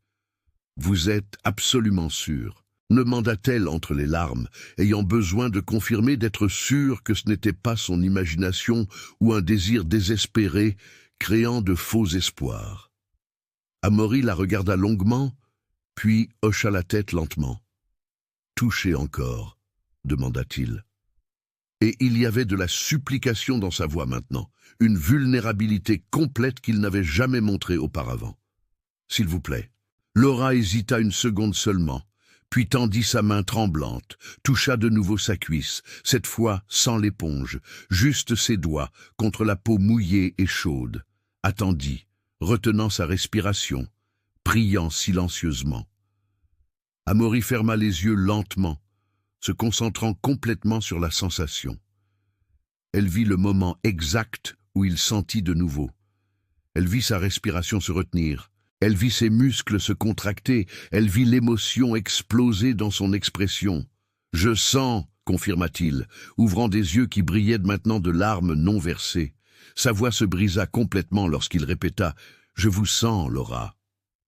« Vous êtes absolument sûr ?» demanda-t-elle entre les larmes, ayant besoin de confirmer d'être sûre que ce n'était pas son imagination ou un désir désespéré créant de faux espoirs. Amaury la regarda longuement, puis hocha la tête lentement. « Touchez encore » demanda-t-il. Et il y avait de la supplication dans sa voix maintenant, une vulnérabilité complète qu'il n'avait jamais montrée auparavant. « S'il vous plaît. » Laura hésita une seconde seulement, puis tendit sa main tremblante, toucha de nouveau sa cuisse, cette fois sans l'éponge, juste ses doigts contre la peau mouillée et chaude, attendit, retenant sa respiration, priant silencieusement. Amaury ferma les yeux lentement, se concentrant complètement sur la sensation. Elle vit le moment exact où il sentit de nouveau. Elle vit sa respiration se retenir. Elle vit ses muscles se contracter, elle vit l'émotion exploser dans son expression. « Je sens » confirma-t-il, ouvrant des yeux qui brillaient maintenant de larmes non versées. Sa voix se brisa complètement lorsqu'il répéta « Je vous sens, Laura ».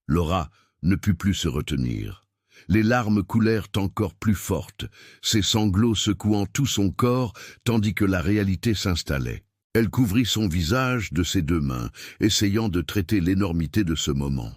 Laura ne put plus se retenir. Les larmes coulèrent encore plus fortes, ses sanglots secouant tout son corps tandis que la réalité s'installait. Elle couvrit son visage de ses deux mains, essayant de traiter l'énormité de ce moment.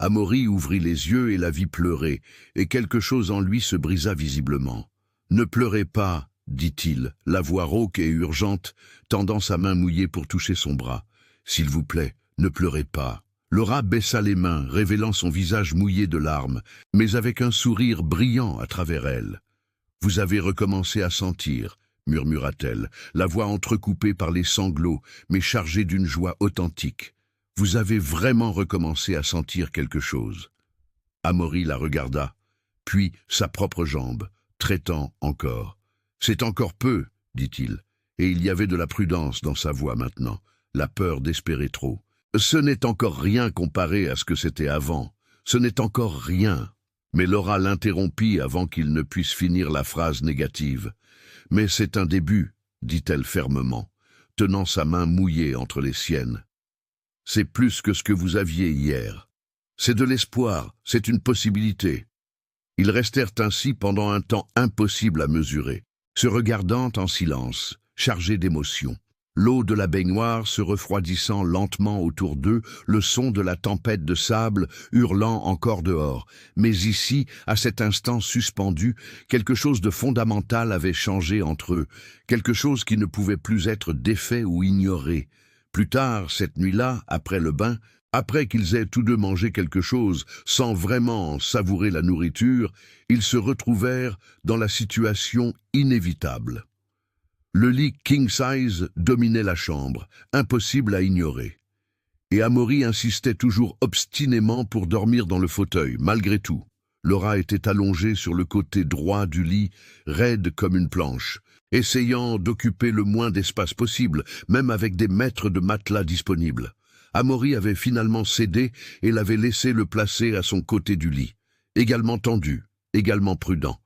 Amaury ouvrit les yeux et la vit pleurer, et quelque chose en lui se brisa visiblement. « Ne pleurez pas » dit-il, la voix rauque et urgente, tendant sa main mouillée pour toucher son bras. « S'il vous plaît, ne pleurez pas. » Laura baissa les mains, révélant son visage mouillé de larmes, mais avec un sourire brillant à travers elle. « Vous avez recommencé à sentir » murmura-t-elle, la voix entrecoupée par les sanglots, mais chargée d'une joie authentique. « Vous avez vraiment recommencé à sentir quelque chose. » Amaury la regarda, puis sa propre jambe, traitant encore. « C'est encore peu, » dit-il, et il y avait de la prudence dans sa voix maintenant, la peur d'espérer trop. « Ce n'est encore rien comparé à ce que c'était avant. Ce n'est encore rien. » Mais Laura l'interrompit avant qu'il ne puisse finir la phrase négative. « Mais c'est un début, » dit-elle fermement, tenant sa main mouillée entre les siennes. « C'est plus que ce que vous aviez hier. C'est de l'espoir, c'est une possibilité. » Ils restèrent ainsi pendant un temps impossible à mesurer, se regardant en silence, chargés d'émotions. L'eau de la baignoire se refroidissant lentement autour d'eux, le son de la tempête de sable hurlant encore dehors. Mais ici, à cet instant suspendu, quelque chose de fondamental avait changé entre eux, quelque chose qui ne pouvait plus être défait ou ignoré. Plus tard, cette nuit-là, après le bain, après qu'ils aient tous deux mangé quelque chose, sans vraiment savourer la nourriture, ils se retrouvèrent dans la situation inévitable. Le lit king-size dominait la chambre, impossible à ignorer. Et Amaury insistait toujours obstinément pour dormir dans le fauteuil, malgré tout. Laura était allongée sur le côté droit du lit, raide comme une planche, essayant d'occuper le moins d'espace possible, même avec des mètres de matelas disponibles. Amaury avait finalement cédé et l'avait laissé le placer à son côté du lit, également tendu, également prudent.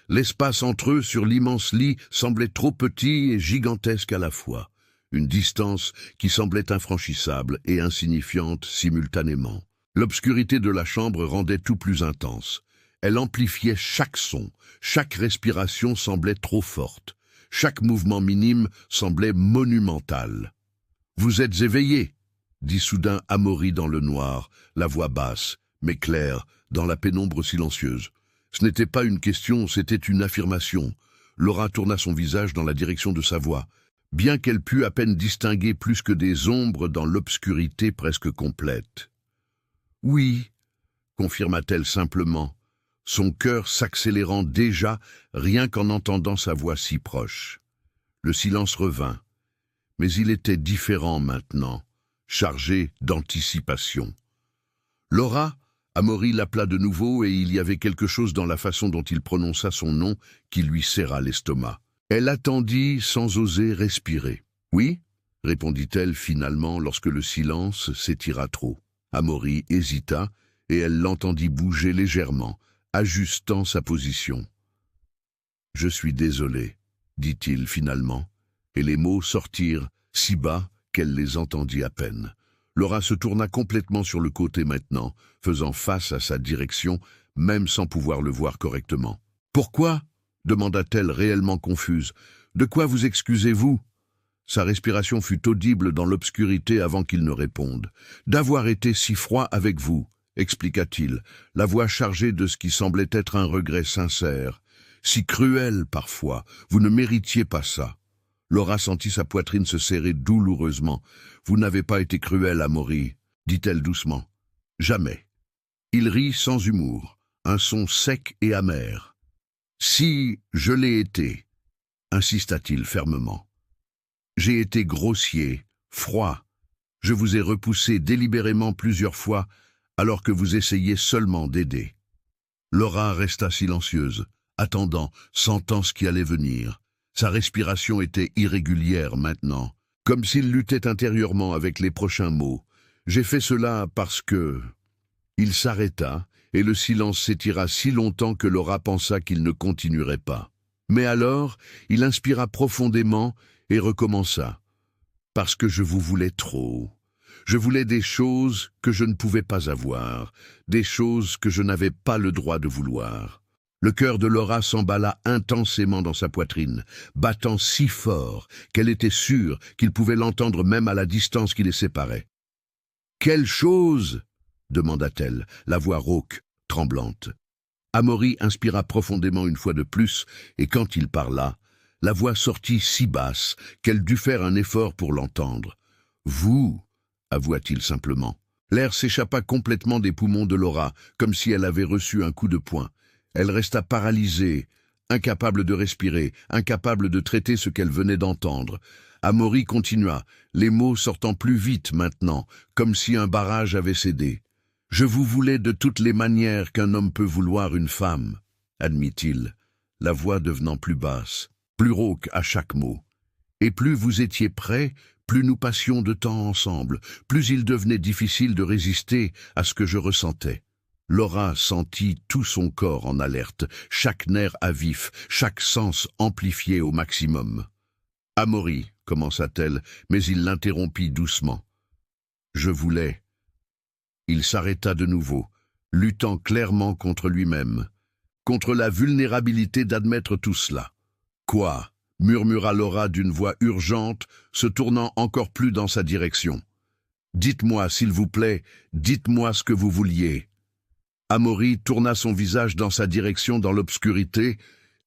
L'espace entre eux sur l'immense lit semblait trop petit et gigantesque à la fois, une distance qui semblait infranchissable et insignifiante simultanément. L'obscurité de la chambre rendait tout plus intense. Elle amplifiait chaque son, chaque respiration semblait trop forte, chaque mouvement minime semblait monumental. « Vous êtes éveillés » dit soudain Amaury dans le noir, la voix basse, mais claire, dans la pénombre silencieuse. Ce n'était pas une question, c'était une affirmation. Laura tourna son visage dans la direction de sa voix, bien qu'elle pût à peine distinguer plus que des ombres dans l'obscurité presque complète. « Oui », confirma-t-elle simplement, son cœur s'accélérant déjà rien qu'en entendant sa voix si proche. Le silence revint, mais il était différent maintenant, chargé d'anticipation. Laura, Amaury l'appela de nouveau et il y avait quelque chose dans la façon dont il prononça son nom qui lui serra l'estomac. Elle attendit sans oser respirer. « Oui » répondit-elle finalement lorsque le silence s'étira trop. Amaury hésita et elle l'entendit bouger légèrement, ajustant sa position. « Je suis désolé » dit-il finalement, et les mots sortirent si bas qu'elle les entendit à peine. Laura se tourna complètement sur le côté maintenant, faisant face à sa direction, même sans pouvoir le voir correctement. « Pourquoi » demanda-t-elle réellement confuse. « De quoi vous excusez-vous » Sa respiration fut audible dans l'obscurité avant qu'il ne réponde. « D'avoir été si froid avec vous » expliqua-t-il, la voix chargée de ce qui semblait être un regret sincère. « Si cruel parfois, vous ne méritiez pas ça. » Laura sentit sa poitrine se serrer douloureusement. « Vous n'avez pas été cruel, Amaury, » dit-elle doucement. « Jamais. » Il rit sans humour, un son sec et amer. « Si je l'ai été, » insista-t-il fermement. « J'ai été grossier, froid. Je vous ai repoussé délibérément plusieurs fois, alors que vous essayez seulement d'aider. » Laura resta silencieuse, attendant, sentant ce qui allait venir. Sa respiration était irrégulière maintenant, comme s'il luttait intérieurement avec les prochains mots. « J'ai fait cela parce que... » Il s'arrêta, et le silence s'étira si longtemps que Laura pensa qu'il ne continuerait pas. Mais alors, il inspira profondément et recommença. « Parce que je vous voulais trop. Je voulais des choses que je ne pouvais pas avoir, des choses que je n'avais pas le droit de vouloir. » Le cœur de Laura s'emballa intensément dans sa poitrine, battant si fort qu'elle était sûre qu'il pouvait l'entendre même à la distance qui les séparait. « Quelle chose ?» demanda-t-elle, la voix rauque, tremblante. Amaury inspira profondément une fois de plus, et quand il parla, la voix sortit si basse qu'elle dut faire un effort pour l'entendre. « Vous » avoua-t-il simplement. L'air s'échappa complètement des poumons de Laura, comme si elle avait reçu un coup de poing. Elle resta paralysée, incapable de respirer, incapable de traiter ce qu'elle venait d'entendre. Amaury continua, les mots sortant plus vite maintenant, comme si un barrage avait cédé. « Je vous voulais de toutes les manières qu'un homme peut vouloir une femme, » admit-il, la voix devenant plus basse, plus rauque à chaque mot. « Et plus vous étiez prêts, plus nous passions de temps ensemble, plus il devenait difficile de résister à ce que je ressentais. » Laura sentit tout son corps en alerte, chaque nerf à vif, chaque sens amplifié au maximum. « Amaury, » commença-t-elle, mais il l'interrompit doucement. « Je voulais. » Il s'arrêta de nouveau, luttant clairement contre lui-même. contre la vulnérabilité d'admettre tout cela. « Quoi ?» murmura Laura d'une voix urgente, se tournant encore plus dans sa direction. « Dites-moi, s'il vous plaît, dites-moi ce que vous vouliez. » Amaury tourna son visage dans sa direction dans l'obscurité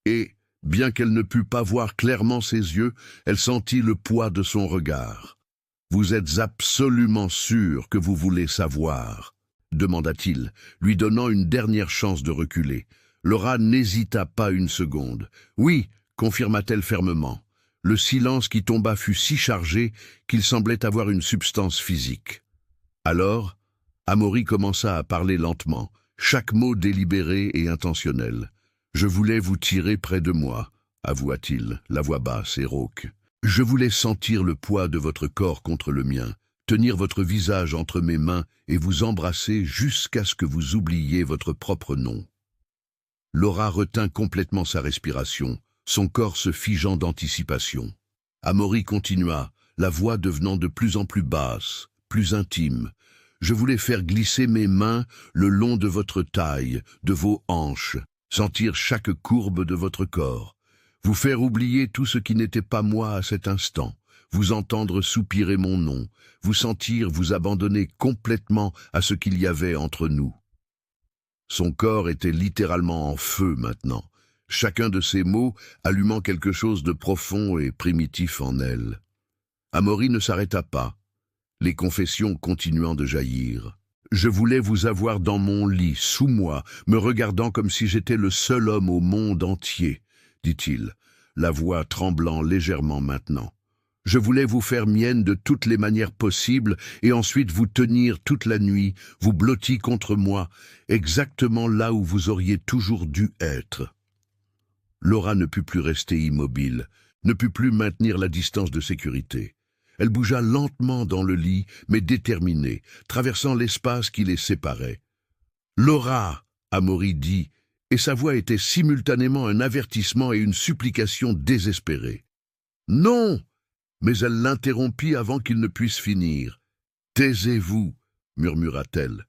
et, bien qu'elle ne pût pas voir clairement ses yeux, elle sentit le poids de son regard. « Vous êtes absolument sûr que vous voulez savoir ?» demanda-t-il, lui donnant une dernière chance de reculer. Laura n'hésita pas une seconde. « Oui !» confirma-t-elle fermement. Le silence qui tomba fut si chargé qu'il semblait avoir une substance physique. Alors, Amaury commença à parler lentement, chaque mot délibéré et intentionnel. « Je voulais vous tirer près de moi, » avoua-t-il, la voix basse et rauque. « Je voulais sentir le poids de votre corps contre le mien, tenir votre visage entre mes mains et vous embrasser jusqu'à ce que vous oubliez votre propre nom. » Laura retint complètement sa respiration, son corps se figeant d'anticipation. Amaury continua, la voix devenant de plus en plus basse, plus intime. « Je voulais faire glisser mes mains le long de votre taille, de vos hanches, sentir chaque courbe de votre corps, vous faire oublier tout ce qui n'était pas moi à cet instant, vous entendre soupirer mon nom, vous sentir vous abandonner complètement à ce qu'il y avait entre nous. » Son corps était littéralement en feu maintenant, chacun de ces mots allumant quelque chose de profond et primitif en elle. Amaury ne s'arrêta pas, les confessions continuant de jaillir. « Je voulais vous avoir dans mon lit, sous moi, me regardant comme si j'étais le seul homme au monde entier, dit-il, la voix tremblant légèrement maintenant. Je voulais vous faire mienne de toutes les manières possibles et ensuite vous tenir toute la nuit, vous blotti contre moi, exactement là où vous auriez toujours dû être. » Laura ne put plus rester immobile, ne put plus maintenir la distance de sécurité. Elle bougea lentement dans le lit, mais déterminée, traversant l'espace qui les séparait. « Laura !» Amaury dit, et sa voix était simultanément un avertissement et une supplication désespérée. « Non !» Mais elle l'interrompit avant qu'il ne puisse finir. « Taisez-vous !» murmura-t-elle,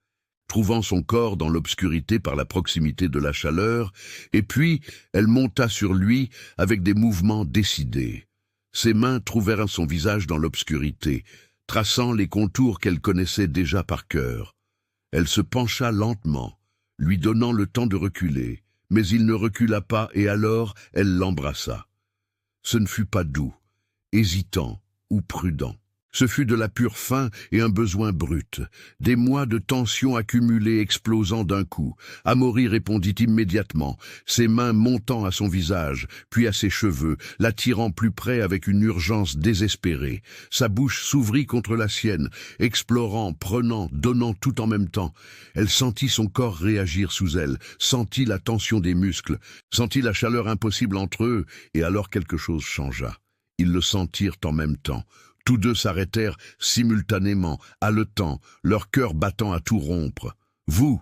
trouvant son corps dans l'obscurité par la proximité de la chaleur, et puis elle monta sur lui avec des mouvements décidés. Ses mains trouvèrent son visage dans l'obscurité, traçant les contours qu'elle connaissait déjà par cœur. Elle se pencha lentement, lui donnant le temps de reculer, mais il ne recula pas et alors elle l'embrassa. Ce ne fut pas doux, hésitant ou prudent. Ce fut de la pure faim et un besoin brut, des mois de tension accumulée explosant d'un coup. Amaury répondit immédiatement, ses mains montant à son visage, puis à ses cheveux, l'attirant plus près avec une urgence désespérée. Sa bouche s'ouvrit contre la sienne, explorant, prenant, donnant tout en même temps. Elle sentit son corps réagir sous elle, sentit la tension des muscles, sentit la chaleur impossible entre eux, et alors quelque chose changea. Ils le sentirent en même temps. Tous deux s'arrêtèrent simultanément, haletants, leur cœur battant à tout rompre. « Vous !»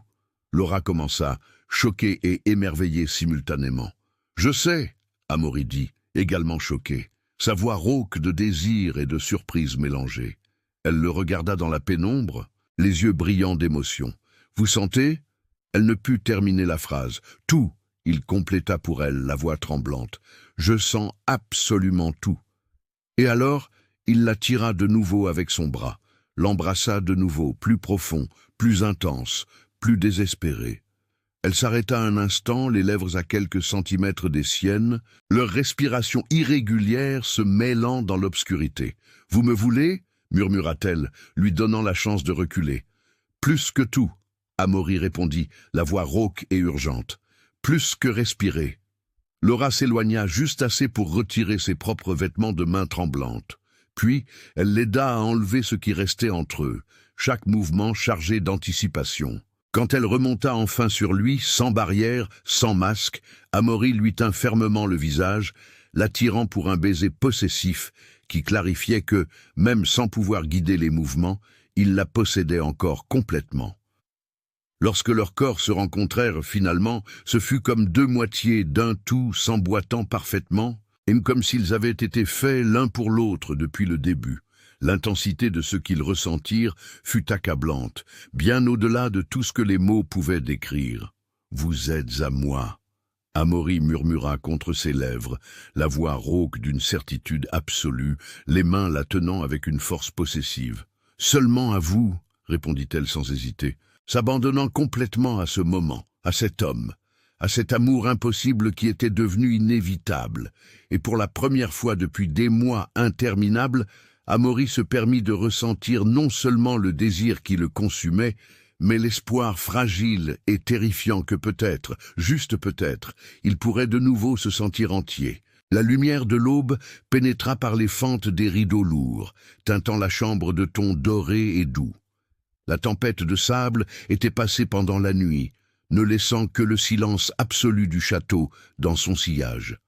Laura commença, choquée et émerveillée simultanément. « Je sais !» Amaury dit, également choqué, sa voix rauque de désir et de surprise mélangée. Elle le regarda dans la pénombre, les yeux brillants d'émotion. « Vous sentez ?» Elle ne put terminer la phrase. « Tout !» Il compléta pour elle, la voix tremblante. « Je sens absolument tout. » Et alors, il la tira de nouveau avec son bras, l'embrassa de nouveau, plus profond, plus intense, plus désespéré. Elle s'arrêta un instant, les lèvres à quelques centimètres des siennes, leur respiration irrégulière se mêlant dans l'obscurité. « Vous me voulez ?» murmura-t-elle, lui donnant la chance de reculer. « Plus que tout !» Amaury répondit, la voix rauque et urgente. « Plus que respirer !» Laura s'éloigna juste assez pour retirer ses propres vêtements de mains tremblantes. Puis, elle l'aida à enlever ce qui restait entre eux, chaque mouvement chargé d'anticipation. Quand elle remonta enfin sur lui, sans barrière, sans masque, Amaury lui tint fermement le visage, l'attirant pour un baiser possessif qui clarifiait que, même sans pouvoir guider les mouvements, il la possédait encore complètement. Lorsque leurs corps se rencontrèrent finalement, ce fut comme deux moitiés d'un tout s'emboîtant parfaitement, et comme s'ils avaient été faits l'un pour l'autre depuis le début. L'intensité de ce qu'ils ressentirent fut accablante, bien au-delà de tout ce que les mots pouvaient décrire. « Vous êtes à moi » Amaury murmura contre ses lèvres, la voix rauque d'une certitude absolue, les mains la tenant avec une force possessive. « Seulement à vous, » répondit-elle sans hésiter, s'abandonnant complètement à ce moment, à cet homme, à cet amour impossible qui était devenu inévitable. Et pour la première fois depuis des mois interminables, Amaury se permit de ressentir non seulement le désir qui le consumait, mais l'espoir fragile et terrifiant que peut-être, juste peut-être, il pourrait de nouveau se sentir entier. La lumière de l'aube pénétra par les fentes des rideaux lourds, teintant la chambre de tons dorés et doux. La tempête de sable était passée pendant la nuit, ne laissant que le silence absolu du château dans son sillage.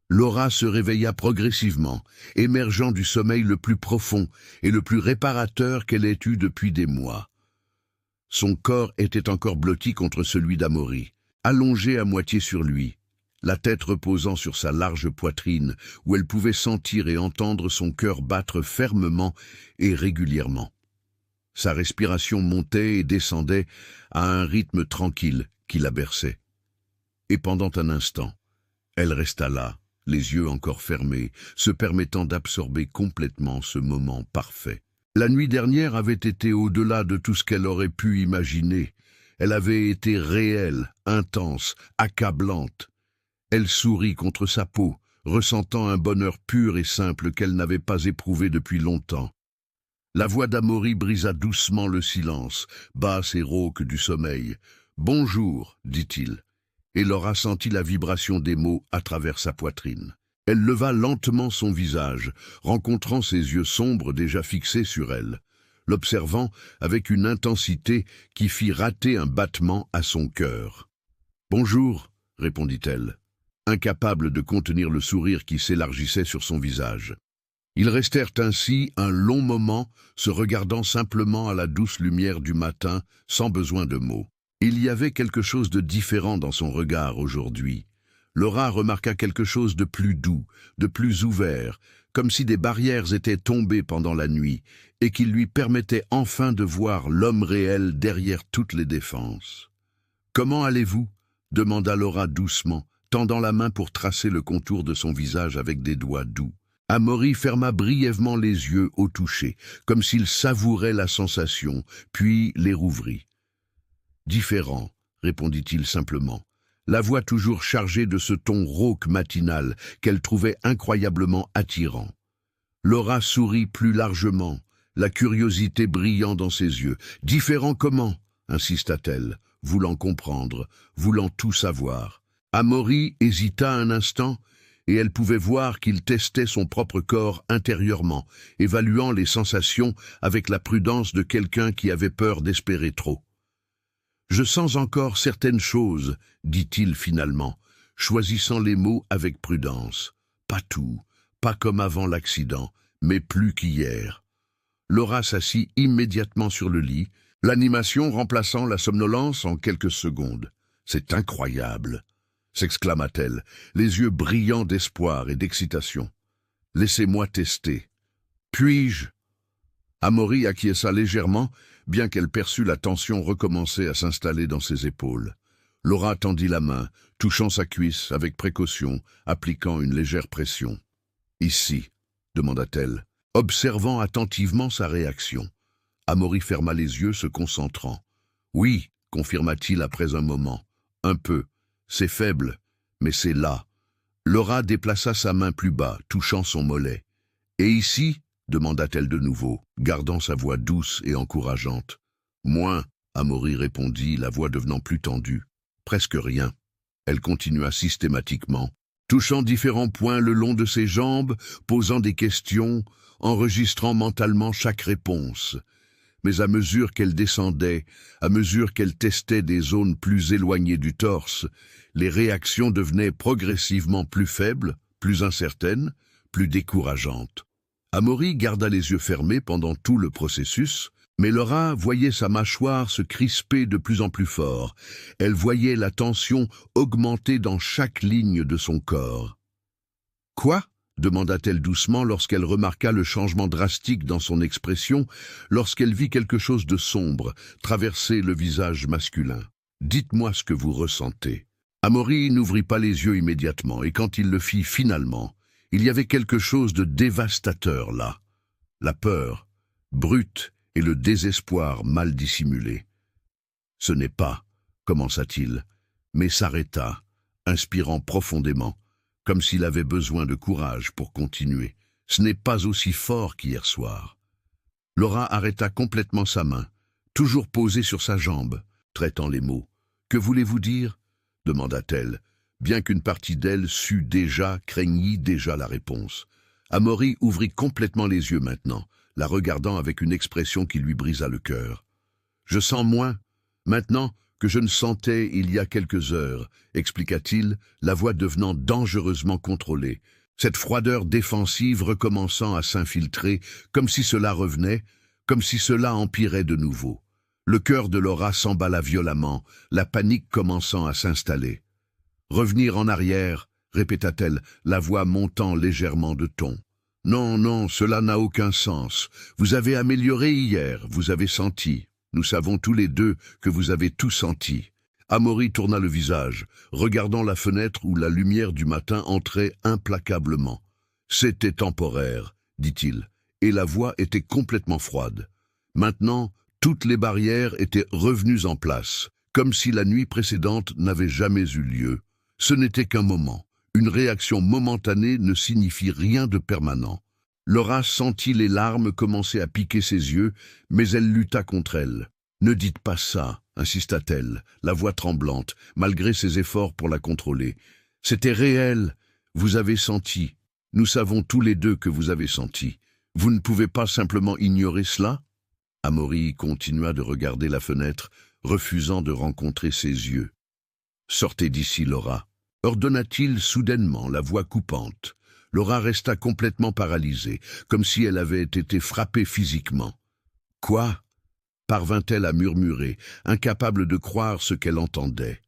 Laura se réveilla progressivement, émergeant du sommeil le plus profond et le plus réparateur qu'elle ait eu depuis des mois. Son corps était encore blotti contre celui d'Amaury, allongé à moitié sur lui, la tête reposant sur sa large poitrine, où elle pouvait sentir et entendre son cœur battre fermement et régulièrement. Sa respiration montait et descendait à un rythme tranquille qui la berçait. Et pendant un instant, elle resta là, les yeux encore fermés, se permettant d'absorber complètement ce moment parfait. La nuit dernière avait été au-delà de tout ce qu'elle aurait pu imaginer. Elle avait été réelle, intense, accablante. Elle sourit contre sa peau, ressentant un bonheur pur et simple qu'elle n'avait pas éprouvé depuis longtemps. La voix d'Amaury brisa doucement le silence, basse et rauque du sommeil. « Bonjour », dit-il, et Laura sentit la vibration des mots à travers sa poitrine. Elle leva lentement son visage, rencontrant ses yeux sombres déjà fixés sur elle, l'observant avec une intensité qui fit rater un battement à son cœur. « Bonjour », répondit-elle, incapable de contenir le sourire qui s'élargissait sur son visage. Ils restèrent ainsi un long moment, se regardant simplement à la douce lumière du matin, sans besoin de mots. Il y avait quelque chose de différent dans son regard aujourd'hui. Laura remarqua quelque chose de plus doux, de plus ouvert, comme si des barrières étaient tombées pendant la nuit, et qui lui permettait enfin de voir l'homme réel derrière toutes les défenses. « Comment allez-vous » demanda Laura doucement, tendant la main pour tracer le contour de son visage avec des doigts doux. Amaury ferma brièvement les yeux au toucher, comme s'il savourait la sensation, puis les rouvrit. « Différent », répondit-il simplement, la voix toujours chargée de ce ton rauque matinal qu'elle trouvait incroyablement attirant. Laura sourit plus largement, la curiosité brillant dans ses yeux. « Différent comment ?» insista-t-elle, voulant comprendre, voulant tout savoir. Amaury hésita un instant, et elle pouvait voir qu'il testait son propre corps intérieurement, évaluant les sensations avec la prudence de quelqu'un qui avait peur d'espérer trop. « Je sens encore certaines choses, » dit-il finalement, choisissant les mots avec prudence. « Pas tout, pas comme avant l'accident, mais plus qu'hier. » Laura s'assit immédiatement sur le lit, l'animation remplaçant la somnolence en quelques secondes. « C'est incroyable !» s'exclama-t-elle, les yeux brillants d'espoir et d'excitation. « Laissez-moi tester. »« Puis-je » Amaury acquiesça légèrement, bien qu'elle perçût la tension recommencer à s'installer dans ses épaules. Laura tendit la main, touchant sa cuisse avec précaution, appliquant une légère pression. « Ici » demanda-t-elle, observant attentivement sa réaction. Amaury ferma les yeux, se concentrant. « Oui » confirma-t-il après un moment. « Un peu. C'est faible, mais c'est là. » Laura déplaça sa main plus bas, touchant son mollet. « Et ici » demanda-t-elle de nouveau, gardant sa voix douce et encourageante. « Moins » Amaury répondit, la voix devenant plus tendue. « Presque rien. » Elle continua systématiquement, touchant différents points le long de ses jambes, posant des questions, enregistrant mentalement chaque réponse. Mais à mesure qu'elle descendait, à mesure qu'elle testait des zones plus éloignées du torse, les réactions devenaient progressivement plus faibles, plus incertaines, plus décourageantes. Amaury garda les yeux fermés pendant tout le processus, mais Laura voyait sa mâchoire se crisper de plus en plus fort. Elle voyait la tension augmenter dans chaque ligne de son corps. « Quoi ?» demanda-t-elle doucement lorsqu'elle remarqua le changement drastique dans son expression, lorsqu'elle vit quelque chose de sombre traverser le visage masculin. « Dites-moi ce que vous ressentez. » Amaury n'ouvrit pas les yeux immédiatement, et quand il le fit finalement, il y avait quelque chose de dévastateur là. La peur, brute, et le désespoir mal dissimulé. « Ce n'est pas, commença-t-il, mais s'arrêta, inspirant profondément, comme s'il avait besoin de courage pour continuer. Ce n'est pas aussi fort qu'hier soir. Laura arrêta complètement sa main, toujours posée sur sa jambe, traitant les mots. « Que voulez-vous dire ?» demanda-t-elle, bien qu'une partie d'elle craignit déjà la réponse. Amaury ouvrit complètement les yeux maintenant, la regardant avec une expression qui lui brisa le cœur. « Je sens moins, maintenant, que je ne sentais il y a quelques heures, expliqua-t-il, la voix devenant dangereusement contrôlée, cette froideur défensive recommençant à s'infiltrer, comme si cela revenait, comme si cela empirait de nouveau. Le cœur de Laura s'emballa violemment, la panique commençant à s'installer. « Revenir en arrière » répéta-t-elle, la voix montant légèrement de ton. « Non, non, cela n'a aucun sens. Vous avez amélioré hier, vous avez senti. Nous savons tous les deux que vous avez tout senti. » Amaury tourna le visage, regardant la fenêtre où la lumière du matin entrait implacablement. « C'était temporaire, » dit-il, et la voix était complètement froide. Maintenant, toutes les barrières étaient revenues en place, comme si la nuit précédente n'avait jamais eu lieu. Ce n'était qu'un moment. Une réaction momentanée ne signifie rien de permanent. Laura sentit les larmes commencer à piquer ses yeux, mais elle lutta contre elles. « Ne dites pas ça », insista-t-elle, la voix tremblante, malgré ses efforts pour la contrôler. « C'était réel. Vous avez senti. Nous savons tous les deux que vous avez senti. Vous ne pouvez pas simplement ignorer cela ?» Amaury continua de regarder la fenêtre, refusant de rencontrer ses yeux. « Sortez d'ici, Laura », ordonna-t-il soudainement, la voix coupante. Laura resta complètement paralysée, comme si elle avait été frappée physiquement. « Quoi ?» parvint-elle à murmurer, incapable de croire ce qu'elle entendait.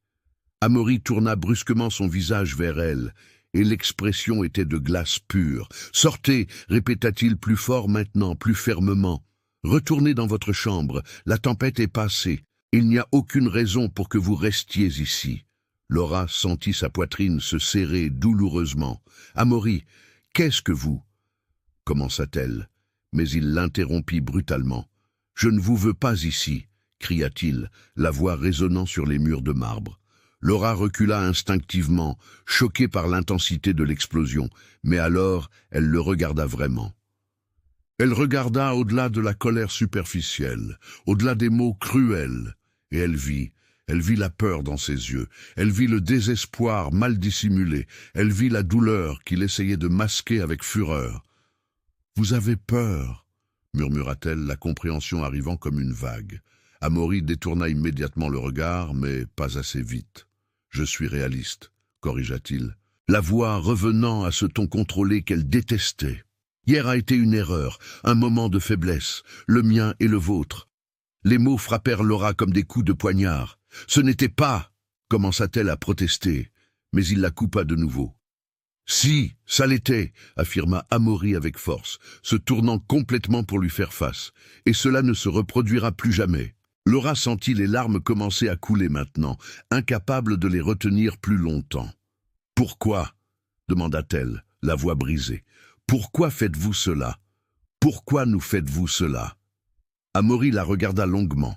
Amaury tourna brusquement son visage vers elle, et l'expression était de glace pure. « Sortez » répéta-t-il plus fort maintenant, plus fermement. « Retournez dans votre chambre, la tempête est passée. Il n'y a aucune raison pour que vous restiez ici. » Laura sentit sa poitrine se serrer douloureusement. « Amaury, qu'est-ce que vous ?» commença-t-elle, mais il l'interrompit brutalement. « Je ne vous veux pas ici » cria-t-il, la voix résonnant sur les murs de marbre. Laura recula instinctivement, choquée par l'intensité de l'explosion, mais alors elle le regarda vraiment. Elle regarda au-delà de la colère superficielle, au-delà des mots cruels, et elle vit la peur dans ses yeux, elle vit le désespoir mal dissimulé, elle vit la douleur qu'il essayait de masquer avec fureur. « Vous avez peur » murmura-t-elle, la compréhension arrivant comme une vague. Amaury détourna immédiatement le regard, mais pas assez vite. « Je suis réaliste » corrigea-t-il, la voix revenant à ce ton contrôlé qu'elle détestait. « Hier a été une erreur, un moment de faiblesse, le mien et le vôtre. » Les mots frappèrent Laura comme des coups de poignard. « Ce n'était pas » commença-t-elle à protester, mais il la coupa de nouveau. « Si, ça l'était » affirma Amaury avec force, se tournant complètement pour lui faire face. « Et cela ne se reproduira plus jamais. » Laura sentit les larmes commencer à couler maintenant, incapable de les retenir plus longtemps. « Pourquoi » demanda-t-elle, la voix brisée. « Pourquoi faites-vous cela? Pourquoi nous faites-vous cela ?» Amaury la regarda longuement,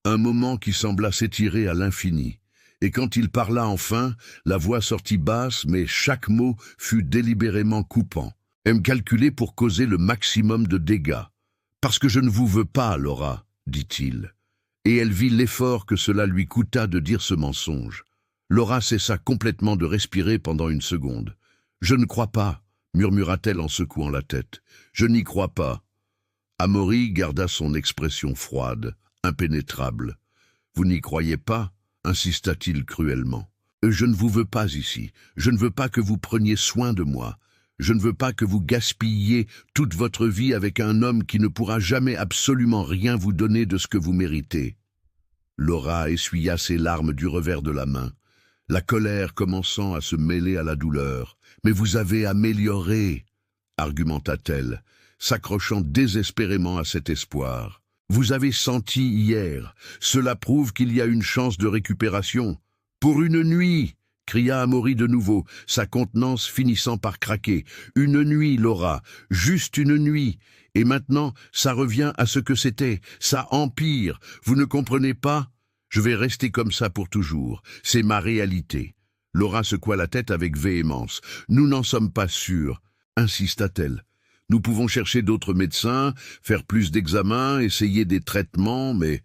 un moment qui sembla s'étirer à l'infini. Et quand il parla enfin, la voix sortit basse, mais chaque mot fut délibérément coupant. « Elle me calculait pour causer le maximum de dégâts. Parce que je ne vous veux pas, Laura, dit-il. » Et elle vit l'effort que cela lui coûta de dire ce mensonge. Laura cessa complètement de respirer pendant une seconde. « Je ne crois pas, » murmura-t-elle en secouant la tête. « Je n'y crois pas. » Amaury garda son expression froide, impénétrable. « Vous n'y croyez pas ?» insista-t-il cruellement. « Je ne vous veux pas ici. Je ne veux pas que vous preniez soin de moi. Je ne veux pas que vous gaspilliez toute votre vie avec un homme qui ne pourra jamais absolument rien vous donner de ce que vous méritez. » Laura essuya ses larmes du revers de la main, la colère commençant à se mêler à la douleur. « Mais vous avez amélioré » argumenta-t-elle, s'accrochant désespérément à cet espoir. « Vous avez senti hier. Cela prouve qu'il y a une chance de récupération. »« Pour une nuit » cria Amaury de nouveau, sa contenance finissant par craquer. Une nuit, Laura, juste une nuit. Et maintenant, ça revient à ce que c'était, ça empire. Vous ne comprenez pas? Je vais rester comme ça pour toujours. C'est ma réalité. Laura secoua la tête avec véhémence. Nous n'en sommes pas sûrs, insista-t-elle. Nous pouvons chercher d'autres médecins, faire plus d'examens, essayer des traitements, mais...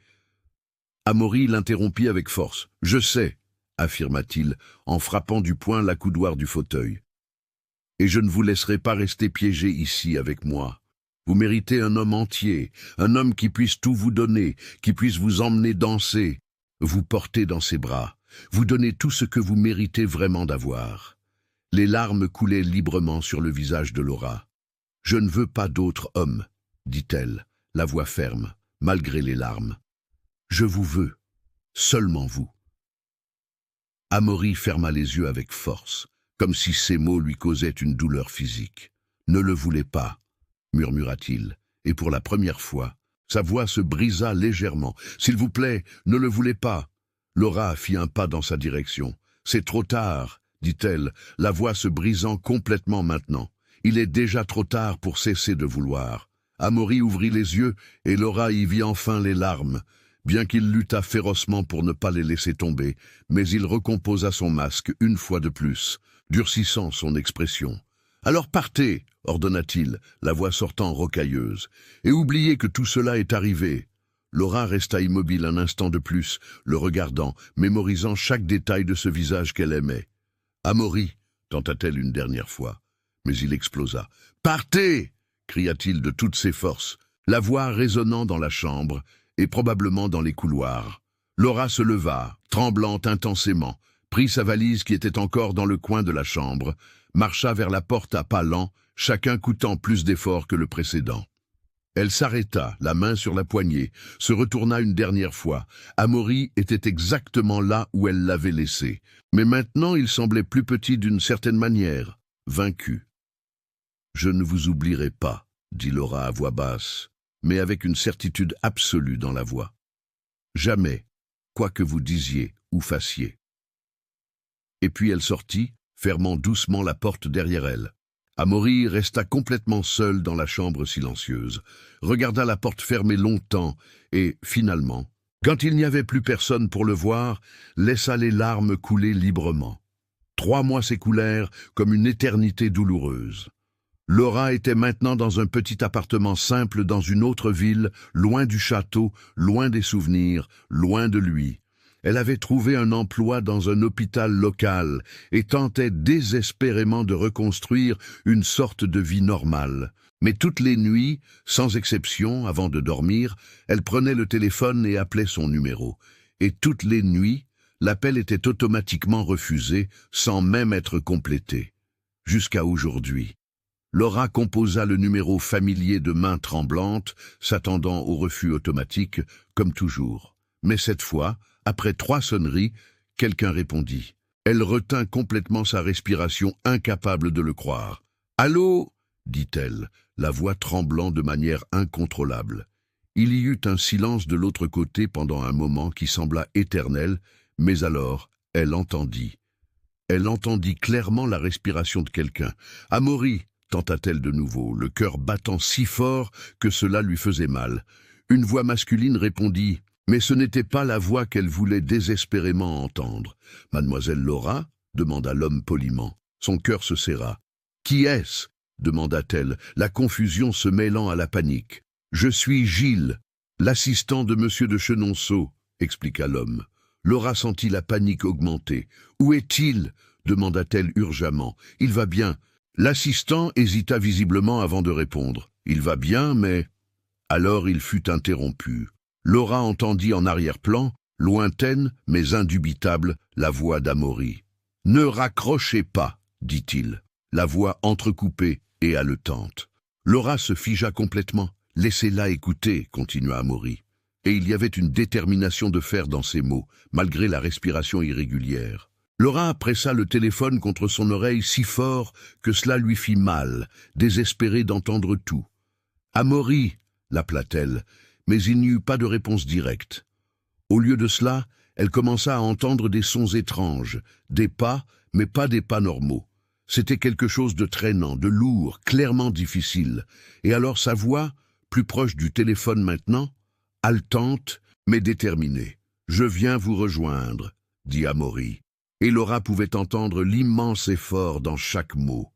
Amaury l'interrompit avec force. « Je sais, » affirma-t-il, en frappant du poing l'accoudoir du fauteuil. « Et je ne vous laisserai pas rester piégé ici avec moi. Vous méritez un homme entier, un homme qui puisse tout vous donner, qui puisse vous emmener danser, vous porter dans ses bras, vous donner tout ce que vous méritez vraiment d'avoir. » Les larmes coulaient librement sur le visage de Laura. « Je ne veux pas d'autre homme, » dit-elle, la voix ferme, malgré les larmes. « Je vous veux, seulement vous. » Amaury ferma les yeux avec force, comme si ces mots lui causaient une douleur physique. « Ne le voulez pas, » murmura-t-il, et pour la première fois, sa voix se brisa légèrement. « S'il vous plaît, ne le voulez pas. » Laura fit un pas dans sa direction. « C'est trop tard, » dit-elle, la voix se brisant complètement maintenant. « Il est déjà trop tard pour cesser de vouloir. » Amaury ouvrit les yeux et Laura y vit enfin les larmes. Bien qu'il luttât férocement pour ne pas les laisser tomber, mais il recomposa son masque une fois de plus, durcissant son expression. « Alors partez !» ordonna-t-il, la voix sortant rocailleuse. « Et oubliez que tout cela est arrivé. » Laura resta immobile un instant de plus, le regardant, mémorisant chaque détail de ce visage qu'elle aimait. « Amaury !» tenta-t-elle une dernière fois. Mais il explosa. « Partez !» cria-t-il de toutes ses forces, la voix résonnant dans la chambre et probablement dans les couloirs. Laura se leva, tremblante intensément, prit sa valise qui était encore dans le coin de la chambre, marcha vers la porte à pas lents, chacun coûtant plus d'efforts que le précédent. Elle s'arrêta, la main sur la poignée, se retourna une dernière fois. Amaury était exactement là où elle l'avait laissé. Mais maintenant il semblait plus petit d'une certaine manière, vaincu. « Je ne vous oublierai pas, » dit Laura à voix basse, mais avec une certitude absolue dans la voix. « Jamais, quoi que vous disiez ou fassiez. » Et puis elle sortit, fermant doucement la porte derrière elle. Amaury resta complètement seul dans la chambre silencieuse, regarda la porte fermée longtemps et, finalement, quand il n'y avait plus personne pour le voir, laissa les larmes couler librement. 3 mois s'écoulèrent comme une éternité douloureuse. Laura était maintenant dans un petit appartement simple dans une autre ville, loin du château, loin des souvenirs, loin de lui. Elle avait trouvé un emploi dans un hôpital local et tentait désespérément de reconstruire une sorte de vie normale. Mais toutes les nuits, sans exception, avant de dormir, elle prenait le téléphone et appelait son numéro. Et toutes les nuits, l'appel était automatiquement refusé, sans même être complété. Jusqu'à aujourd'hui. Laura composa le numéro familier de main tremblante, s'attendant au refus automatique, comme toujours. Mais cette fois, après 3 sonneries, quelqu'un répondit. Elle retint complètement sa respiration, incapable de le croire. « Allô ?» dit-elle, la voix tremblant de manière incontrôlable. Il y eut un silence de l'autre côté pendant un moment qui sembla éternel, mais alors, elle entendit. Elle entendit clairement la respiration de quelqu'un. « Amaury !» tenta-t-elle de nouveau, le cœur battant si fort que cela lui faisait mal. Une voix masculine répondit, mais ce n'était pas la voix qu'elle voulait désespérément entendre. « Mademoiselle Laura ?» demanda l'homme poliment. Son cœur se serra. « Qui est-ce » demanda-t-elle, la confusion se mêlant à la panique. « Je suis Gilles, l'assistant de monsieur de Chenonceau » expliqua l'homme. Laura sentit la panique augmenter. « Où est-il » demanda-t-elle urgemment. « Il va bien. » L'assistant hésita visiblement avant de répondre. « Il va bien, mais... » Alors il fut interrompu. Laura entendit en arrière-plan, lointaine mais indubitable, la voix d'Amaury. « Ne raccrochez pas, » dit-il, la voix entrecoupée et haletante. Laura se figea complètement. « Laissez-la écouter, » continua Amaury. Et il y avait une détermination de fer dans ses mots, malgré la respiration irrégulière. Laura pressa le téléphone contre son oreille si fort que cela lui fit mal, désespérée d'entendre tout. « Amaury » l'appela-t-elle, mais il n'y eut pas de réponse directe. Au lieu de cela, Elle commença à entendre des sons étranges, des pas, mais pas des pas normaux. C'était quelque chose de traînant, de lourd, clairement difficile. Et alors sa voix, plus proche du téléphone maintenant, haletante, mais déterminée. « Je viens vous rejoindre », dit Amaury. Et Laura pouvait entendre l'immense effort dans chaque mot.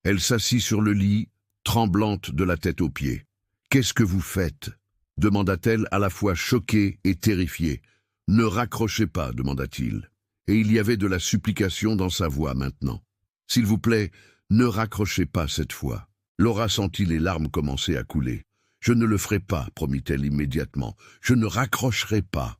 Elle s'assit sur le lit, tremblante de la tête aux pieds. « Qu'est-ce que vous faites ?» demanda-t-elle à la fois choquée et terrifiée. « Ne raccrochez pas, demanda-t-il. Et il y avait de la supplication dans sa voix maintenant. « S'il vous plaît, ne raccrochez pas cette fois. » Laura sentit les larmes commencer à couler. « Je ne le ferai pas, promit-elle immédiatement. Je ne raccrocherai pas. »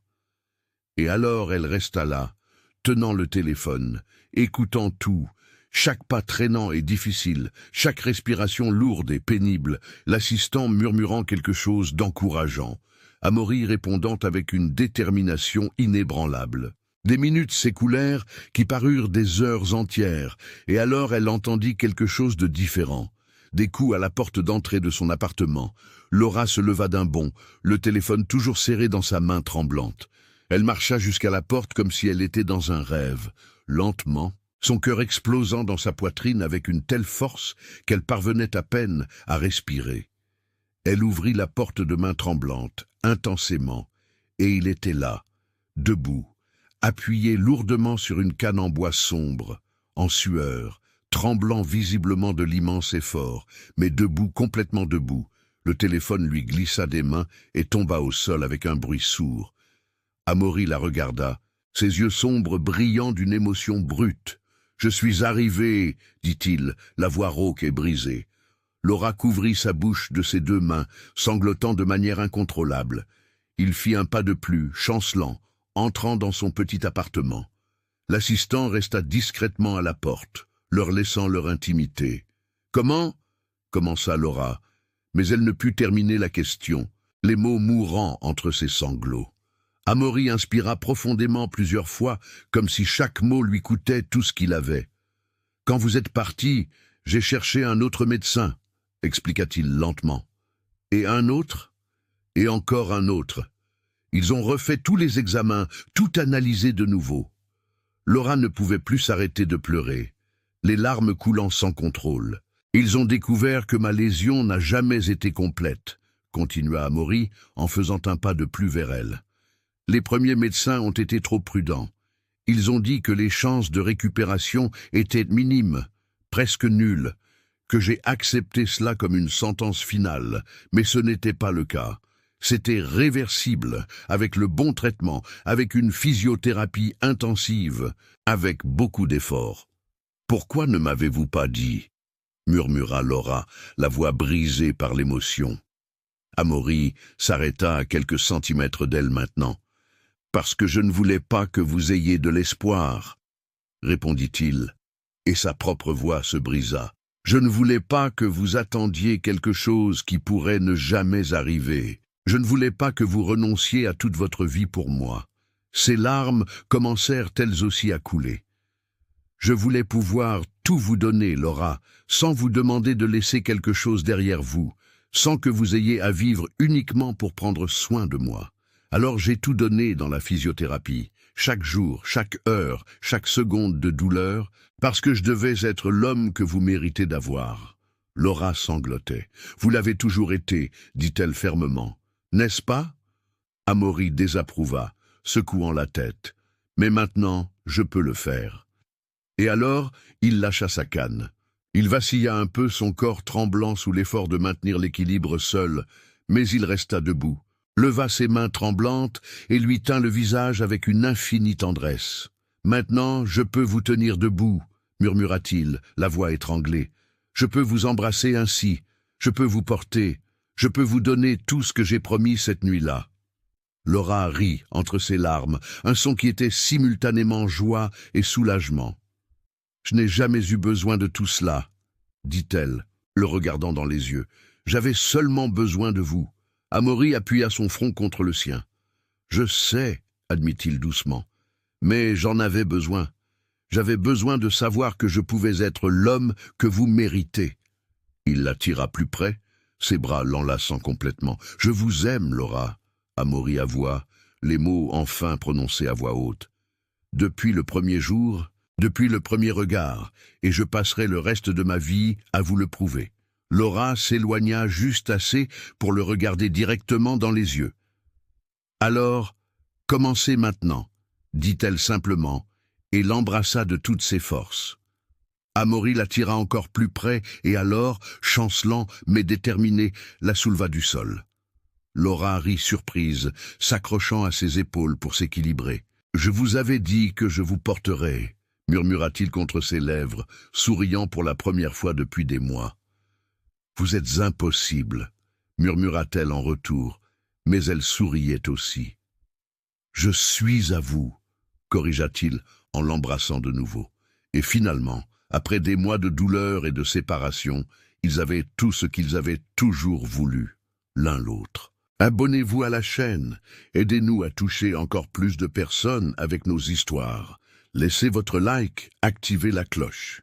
Et alors elle resta là, tenant le téléphone, écoutant tout, chaque pas traînant et difficile, chaque respiration lourde et pénible, l'assistant murmurant quelque chose d'encourageant, Amaury répondant avec une détermination inébranlable. Des minutes s'écoulèrent qui parurent des heures entières, et alors elle entendit quelque chose de différent. Des coups à la porte d'entrée de son appartement. Laura se leva d'un bond, le téléphone toujours serré dans sa main tremblante. Elle marcha jusqu'à la porte comme si elle était dans un rêve, lentement, son cœur explosant dans sa poitrine avec une telle force qu'elle parvenait à peine à respirer. Elle ouvrit la porte de main tremblante, intensément, et il était là, debout, appuyé lourdement sur une canne en bois sombre, en sueur, tremblant visiblement de l'immense effort, mais debout, complètement debout. Le téléphone lui glissa des mains et tomba au sol avec un bruit sourd. Amaury la regarda, ses yeux sombres brillant d'une émotion brute. « Je suis arrivé, dit-il, la voix rauque et brisée. » Laura couvrit sa bouche de ses deux mains, sanglotant de manière incontrôlable. Il fit un pas de plus, chancelant, entrant dans son petit appartement. L'assistant resta discrètement à la porte, leur laissant leur intimité. « Comment ?» commença Laura, mais elle ne put terminer la question, les mots mourant entre ses sanglots. Amaury inspira profondément plusieurs fois, comme si chaque mot lui coûtait tout ce qu'il avait. « Quand vous êtes parti, j'ai cherché un autre médecin, » expliqua-t-il lentement. « Et un autre, et encore un autre. Ils ont refait tous les examens, tout analysé de nouveau. » Laura ne pouvait plus s'arrêter de pleurer, les larmes coulant sans contrôle. « Ils ont découvert que ma lésion n'a jamais été complète, » continua Amaury en faisant un pas de plus vers elle. Les premiers médecins ont été trop prudents. Ils ont dit que les chances de récupération étaient minimes, presque nulles, que j'ai accepté cela comme une sentence finale, mais ce n'était pas le cas. C'était réversible, avec le bon traitement, avec une physiothérapie intensive, avec beaucoup d'efforts. « Pourquoi ne m'avez-vous pas dit ?» murmura Laura, la voix brisée par l'émotion. Amaury s'arrêta à quelques centimètres d'elle maintenant. « Parce que je ne voulais pas que vous ayez de l'espoir, » répondit-il, et sa propre voix se brisa. « Je ne voulais pas que vous attendiez quelque chose qui pourrait ne jamais arriver. Je ne voulais pas que vous renonciez à toute votre vie pour moi. » Ses larmes commencèrent elles aussi à couler. « Je voulais pouvoir tout vous donner, Laura, sans vous demander de laisser quelque chose derrière vous, sans que vous ayez à vivre uniquement pour prendre soin de moi. Alors j'ai tout donné dans la physiothérapie, chaque jour, chaque heure, chaque seconde de douleur, parce que je devais être l'homme que vous méritez d'avoir. » Laura sanglotait. « Vous l'avez toujours été, dit-elle fermement. N'est-ce pas ?» Amaury désapprouva, secouant la tête. « Mais maintenant, je peux le faire. » Et alors, il lâcha sa canne. Il vacilla un peu, son corps tremblant sous l'effort de maintenir l'équilibre seul, mais il resta debout, leva ses mains tremblantes et lui tint le visage avec une infinie tendresse. « Maintenant, je peux vous tenir debout, » murmura-t-il, la voix étranglée. « Je peux vous embrasser ainsi, je peux vous porter, je peux vous donner tout ce que j'ai promis cette nuit-là. » Laura rit entre ses larmes, un son qui était simultanément joie et soulagement. « Je n'ai jamais eu besoin de tout cela, » dit-elle, le regardant dans les yeux. « J'avais seulement besoin de vous. » Amaury appuya son front contre le sien. « Je sais, » admit-il doucement, « mais j'en avais besoin. J'avais besoin de savoir que je pouvais être l'homme que vous méritez. » Il la tira plus près, ses bras l'enlaçant complètement. « Je vous aime, Laura, » Amaury avoua, les mots enfin prononcés à voix haute. Depuis le premier jour, depuis le premier regard, et je passerai le reste de ma vie à vous le prouver. Laura s'éloigna juste assez pour le regarder directement dans les yeux. Alors, commencez maintenant, dit-elle simplement, et l'embrassa de toutes ses forces. Amaury l'attira encore plus près et alors, chancelant mais déterminé, la souleva du sol. Laura rit surprise, s'accrochant à ses épaules pour s'équilibrer. « Je vous avais dit que je vous porterais », murmura-t-il contre ses lèvres, souriant pour la première fois depuis des mois. « Vous êtes impossible », murmura-t-elle en retour, mais elle souriait aussi. « Je suis à vous », corrigea-t-il en l'embrassant de nouveau. Et finalement, après des mois de douleur et de séparation, ils avaient tout ce qu'ils avaient toujours voulu, l'un l'autre. Abonnez-vous à la chaîne, aidez-nous à toucher encore plus de personnes avec nos histoires. Laissez votre like, activez la cloche.